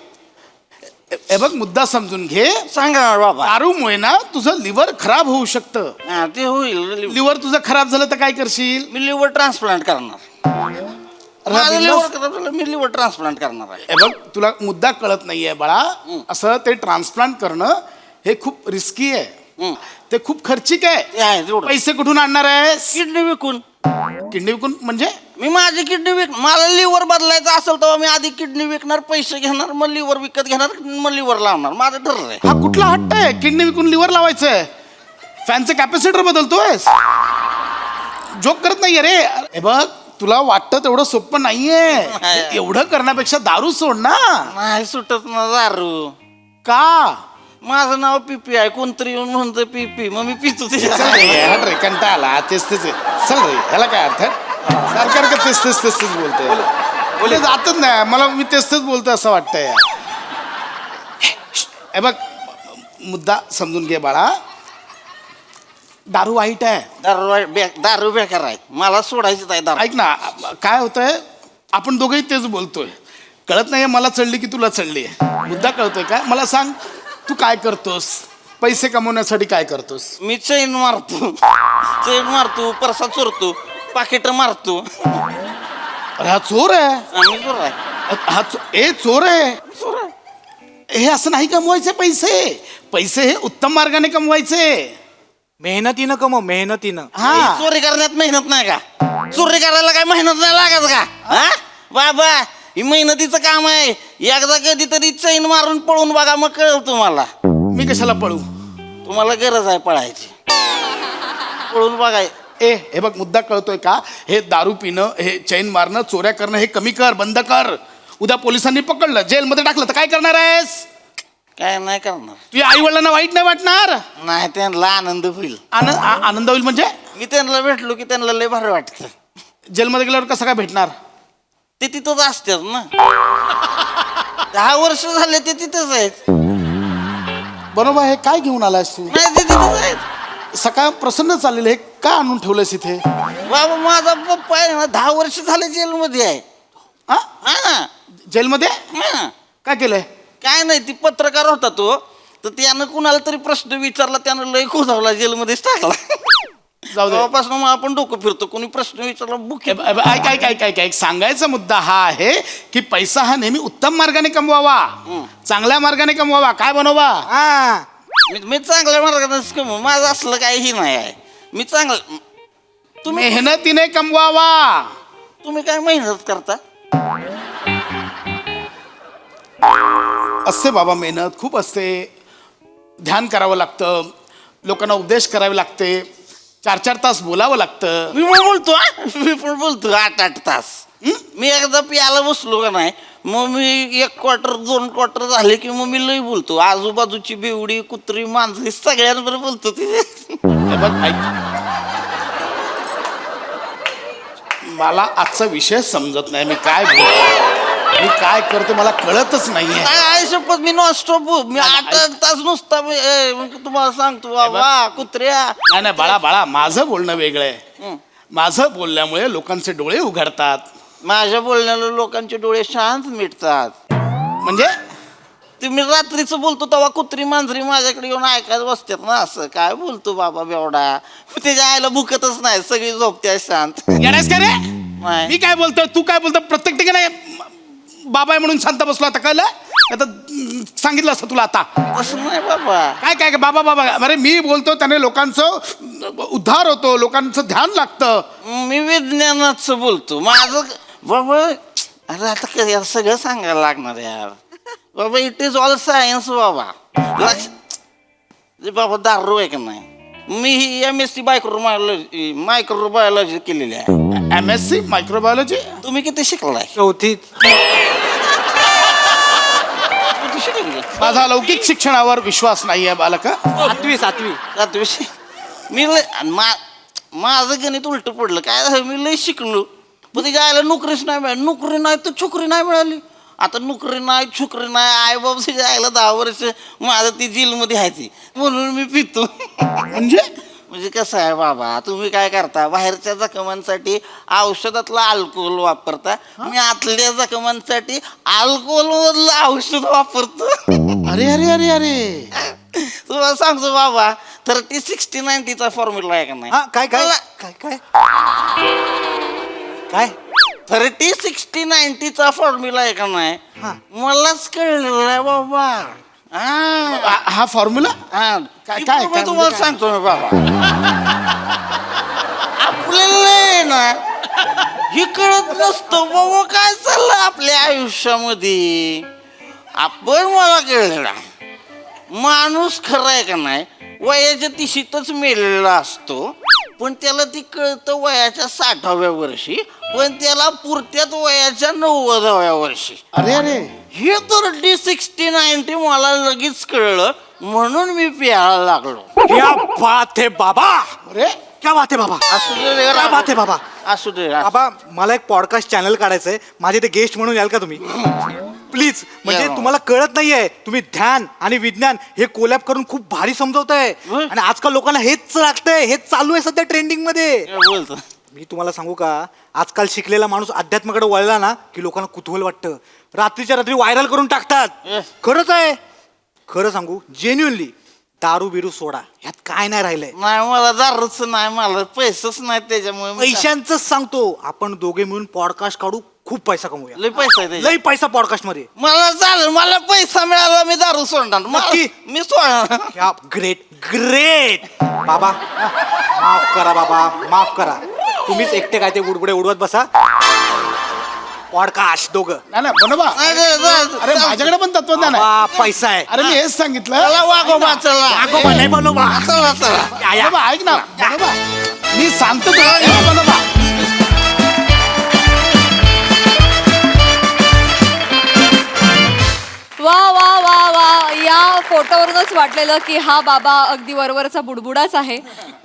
हे बघ मुद्दा समजून घे. सांगा ना बाबा. दारूमुळे ना तुझं लिव्हर खराब होऊ शकतं. हा, ते होईल. लिव्हर तुझं खराब झालं तर काय करशील? मी लिव्हर ट्रान्सप्लांट करणार. माझं लिव्हर खराब झालं, मी लिव्हर ट्रान्सप्लांट करणार आहे. हे बघ तुला मुद्दा कळत नाहीये बाळा. असं ते ट्रान्सप्लांट करणं हे खूप रिस्की आहे. ते खूप खर्चिक आहे. पैसे कुठून आणणार आहेस? किडनी विकून. किडनी विकून म्हणजे? मी माझी किडनी मला लिव्हर बदलायचं असेल तर मी आधी किडनी विकणार, पैसे घेणार, मग लिव्हर विकत घेणार, मग लिव्हर लावणार. माझं ठरलं आहे. हा कुठला हट्ट आहे किडनी विकून लिव्हर लावायचंय? फॅनचं कॅपॅसिटर बदलतोय? जोक करत नाहीये रे. हे बघ तुला वाटतं तेवढं सोपं नाहीये. एवढं करण्यापेक्षा दारू सोड ना. नाही सुटत ना दारू. का? माझं नाव पिपी आहे, कोणतरी येऊन म्हणतं पिपी, मग मी पितो ते. चल रे कंटाळा. तेच तेच चल रे. ह्याला काय अर्थ? सारखं तेच तेच तेच तेच बोलतोय. बोले जातच नाही मला. मी तेच तेच बोलतोय असं वाटतंय. हे बघ मुद्दा समजून घे बाळा. दारू वाईट आहे. दारू बेकार आहे. मला सोडायचं आहे दारू. ऐक ना काय होतंय, आपण दोघंही तेच बोलतोय. कळत नाहीये मला चढली की तुला चढली. मुद्दा कळतोय काय? मला सांग तू काय करतोस? पैसे कमवण्यासाठी काय करतोस? मी चैन मारतो, परसा चोरतो, पाकिट मारतो. अरे हा चोर आहे. आम्ही चोर आहे. हा चोर आहे. चोर आहे. हे असं नाही कमवायचे पैसे. पैसे हे उत्तम मार्गाने कमवायचे. मेहनतीनं कमव, मेहनतीनं. हा चोरी करण्यात मेहनत नाही का? चोरी करायला काय मेहनत नाही लागत का? हा बाबा, ही मेहनतीचं काम आहे. एकदा कधीतरी चैन मारून पळून बघा, मग कळलं तुम्हाला. मी कशाला पळू? तुम्हाला गरज आहे पळायची. पळून बघाय. हे बघ मुद्दा कळतोय का? हे दारू पिणं, हे चैन मारणं, चोऱ्या करणं हे कमी कर, बंद कर. उद्या पोलिसांनी पकडलं, जेलमध्ये टाकलं तर काय करणार आहेस? काय नाही करणार. तुझ्या आई वडिलांना वाईट नाही वाटणार? नाही, त्यांना आनंद होईल. आनंद होईल म्हणजे? मी त्यांना भेटलो की त्यांना लय भारी वाटतं. जेलमध्ये गेल्यावर कसं काय भेटणार? ते तिथंच असतात ना. 10 वर्ष झाले ते तिथंच आहेत. बरोबर. हे काय घेऊन आलायस तू? नाही, ते तिथंच आहेत. सकाळ प्रसन्न चाललेलं हे का आणून ठेवलंयस इथे? बाबा माझा पप्पा आहे ना, 10 वर्ष झाले जेलमध्ये आहे. हा जेलमध्ये? हा. काय केलंय? काय नाही, ती पत्रकार होता तो, तर त्यानं कुणाला तरी प्रश्न विचारला, त्यानं लय खोदावला, जेलमध्येच टाकला. जाऊ दे. तेव्हापासून मग आपण डोकं फिरतो. कोणी प्रश्न विचारला बुक. ऐक सांगायचा मुद्दा हा आहे की पैसा हा नेहमी उत्तम मार्गाने कमवावा, चांगल्या मार्गाने कमवावा. काय बनवा? मी चांगल्या मार्गानेच कमव. माझं असलं काही नाही आहे. मी चांगलं. तुम्ही मेहनतीने कमवावा. तुम्ही काय मेहनत करता? असते बाबा, मेहनत खूप असते. ध्यान करावं लागतं, लोकांना उपदेश करावे लागते, 4-4 तास बोलावं लागतं. मी पण बोलतो 8-8 तास. मी एकदा प्यायला बसलो का नाही, मग मी 1 क्वार्टर 2 क्वार्टर झाले की मग मी लई बोलतो. आजूबाजूची बेवडी, कुत्री, मांजरी सगळ्यांबरोबर बोलतो. हे बघ ऐक, मला आजचा विषय समजत नाही. मी काय करतो मला कळतच नाहीये. काय शपथ, मी नॉनस्टॉप मी 8 तास नुसता तुम्हाला सांगतो बाबा कुत्र्या. नाही बाळा, माझं बोलणं वेगळं आहे. माझं बोलल्यामुळे लोकांचे डोळे उघडतात. माझ्या बोलण्याला लोकांचे डोळे शांत मिटतात. म्हणजे तुम्ही रात्रीचं बोलतो तेव्हा कुत्री मांजरी माझ्याकडे येऊन ऐकायला बसतात ना. असं काय बोलतो बाबा बेवडा? त्याच्या आईला भुकतच नाही, सगळी झोपते शांत. येण्यास का रे? मी काय बोलतोय, तू काय बोलतो? प्रत्येक ठिकाणी बाबा आहे म्हणून शांत बसलो. आता कळलं? आता सांगितलं असतं तुला. आता असं नाही बाबा. काय बाबा अरे मी बोलतो त्याने लोकांचं उद्धार होतो, लोकांचं ध्यान लागतं. मी विज्ञानाचं बोलतो. माझं बाबा, अरे आता काय सगळं सांगायला लागणार यार बाबा. इट इज ऑल सायन्स बाबा. बाबा दारू आहे का नाही? मी MSc मायक्रोबायोलॉजी केलेली आहे. MSc microbiology? तुम्ही किती शिकलाय? 4थी. माझा लौकिक शिक्षणावर विश्वास नाही आहे बालका. 7वी. मी माझं गणित उलट पडलं. काय झालं, मी लय शिकलो पण त्याच्या आईला नोकरीच नाही मिळाली. नोकरी नाही तर छोकरी नाही मिळाली. आता नोकरी नाही, छोकरी नाही, आई बाबाच्या आईला 10 वर्ष माझं ती जेलमध्ये आहे ती, म्हणून मी पितो. म्हणजे म्हणजे कसं आहे बाबा, तुम्ही काय करता, बाहेरच्या जखमांसाठी औषधातलं अल्कोहोल वापरता, मी आतल्या जखमांसाठी अल्कोहोल औषध वापरतो. अरे अरे अरे अरे तुम्हाला सांगतो बाबा, 30-60-90चा फॉर्म्युला आहे का नाही? हा काय काय काय काय काय 30-60-90चा फॉर्म्युला आहे का नाही? मलाच कळलेलं आहे बाबा. हा फॉर्म्युला काय काय काय तुम्हाला सांगतो ना बाबा, आपल्याला आहे ना हे कळत नसतं बाबा काय चाललं आपल्या आयुष्यामध्ये. आपण मला कळलेला माणूस खरा आहे का नाही वयाच्या 30च मेलेला असतो, पण त्याला ती कळतं वयाच्या 60व्या वर्षी, पण त्याला पुरत्यात वयाच्या 90व्या वर्षी. अरे अरे हे 30-60-90 मला लगेच कळलं, म्हणून मी प्यायला लागलो. क्या बात है बाबा, अरे क्या बात है बाबा, असू दे रे क्या बात है बाबा. असू दे. बाबा मला एक पॉडकास्ट चॅनल काढायचंय, माझे ते गेस्ट म्हणून याल का तुम्ही प्लीज? म्हणजे या. तुम्हाला कळत नाहीये, तुम्ही ध्यान आणि विज्ञान हे कोलॅब करून खूप भारी समजवताय आणि आजकाल लोकांना हेच लागतंय, हेच चालू आहे सध्या ट्रेंडिंग मध्ये. बोलतो मी तुम्हाला सांगू का, आजकाल शिकलेला माणूस अध्यात्माकडे वळला ना की लोकांना कुतूहल वाटतं, रात्रीच्या रात्री व्हायरल करून टाकतात. खरंच आहे, खरं सांगू जेन्युअनली दारू बिरू सोडा, ह्यात काय नाही राहिलंय. नाही मला दारूच नाही, मला पैसेच नाही त्याच्यामुळे पैशांच सांगतो, आपण दोघे मिळून पॉडकास्ट काढू, खूप पैसा कमवूया. लय पैसा आहे त्याच्यात. लय पैसा पॉडकास्ट मध्ये. मला चालेल, मला पैसा मिळाला मी दारू सोडणार. नक्की? मी सोडणार. Great great. बाबा माफ करा, बाबा माफ करा, तुम्हीच एकटे काय ते उडबुडे उडवत बसा. पॉडकास्ट दोघं. नाही बनोबा, अरे माझ्याकडे पण तत्वज्ञान आहे, पैसा आहे. अरे मी हेच सांगितलं. वागोबा चला, वागोबा नाही बनोबा. चला चला. बनोबा ऐक ना, बनोबा मी सांगतो तुला. बनोबा वा वा वा वा, या फोटोवरूनच वाटलेलं की हा बाबा अगदी वरवरचा बुडबुडाच आहे.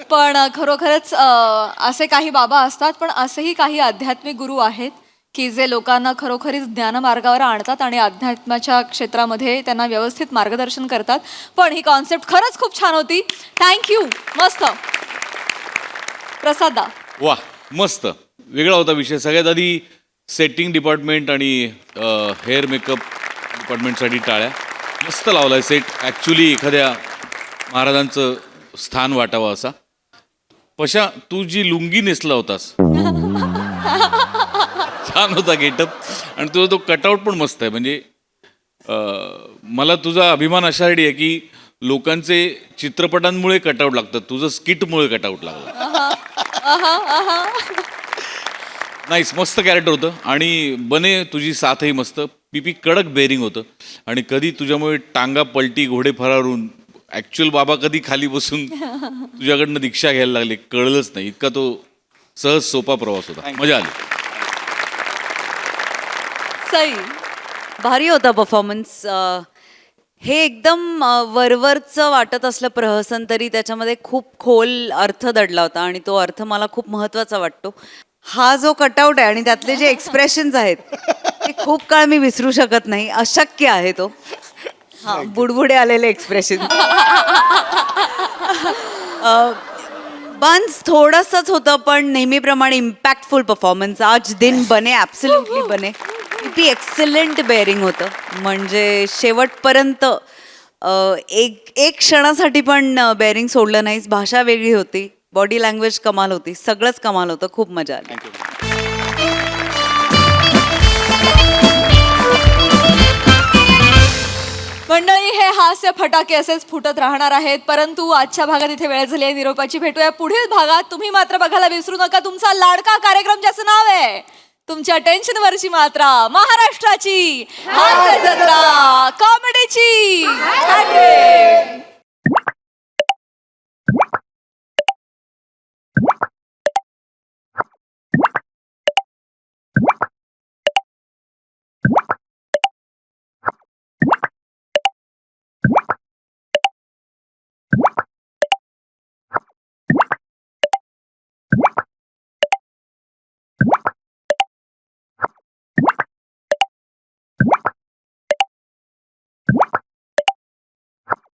पण खरोखरच असे काही बाबा असतात, पण असेही काही आध्यात्मिक गुरु आहेत की जे लोकांना खरोखरीच ज्ञानमार्गावर आणतात आणि अध्यात्माच्या क्षेत्रामध्ये त्यांना व्यवस्थित मार्गदर्शन करतात. पण ही कॉन्सेप्ट खरंच खूप छान होती. थँक्यू, मस्त. प्रसादा. वा मस्त, वेगळा होता विषय. सगळ्यात आधी सेटिंग डिपार्टमेंट आणि हेअर मेकअप डिपार्टमेंटसाठी टाळ्या. मस्त लावलाय सेट. ॲक्च्युली एखाद्या महाराजांचं स्थान वाटावं असा. पशा, तू जी लुंगी नेसला होतास छान होता गेटअप, आणि तुझा तो कटआउट पण मस्त आहे. म्हणजे मला तुझा अभिमान अशासाठी आहे की लोकांचे चित्रपटांमुळे कटआउट लागतात, तुझं स्किटमुळे कटआउट लागलं. नाईस, मस्त कॅरेक्टर होतं. आणि बने तुझी साथही मस्त. पीपी कडक बेरिंग होतं, आणि कधी तुझ्यामुळे टांगा पलटी, घोडे फरारून ॲक्च्युअल बाबा कधी खाली बसून तुझ्याकडनं दीक्षा घ्यायला लागले कळलंच नाही. इतका तो सहज सोपा प्रवास होता, मजा आली. सई. भारी होता परफॉर्मन्स. हे एकदम वरवरचं वाटत असलं प्रहसन, तरी त्याच्यामध्ये खूप खोल अर्थ दडला होता आणि तो अर्थ मला खूप महत्त्वाचा वाटतो. हा जो कटआउट आहे आणि त्यातले जे एक्सप्रेशन्स आहेत ते खूप काळ मी विसरू शकत नाही. अशक्य आहे तो. हा, बुडबुडे आलेले एक्सप्रेशन. बन्स थोडंसंच होतं, पण नेहमीप्रमाणे इम्पॅक्टफुल परफॉर्मन्स. आज दिन बने, ॲब्सोल्युटली बने. किती एक्सलंट बेअरिंग होतं. म्हणजे शेवटपर्यंत एक क्षणासाठी पण बेअरिंग सोडलं नाहीस. भाषा वेगळी होती, बॉडी लँग्वेज कमाल होती, सगळंच कमाल होतं. खूप मजा आली. मंडळी, हे हास्य फटाके असेच फुटत राहणार आहेत, परंतु आजच्या भागात इथे वेळ झाली आहे निरोपाची. भेटूया पुढील भागात. तुम्ही मात्र बघायला विसरू नका तुमचा लाडका कार्यक्रम ज्याचं नाव आहे तुमच्या टेन्शनवरची मात्रा, महाराष्ट्राची हास्य जत्रा, कॉमेडीची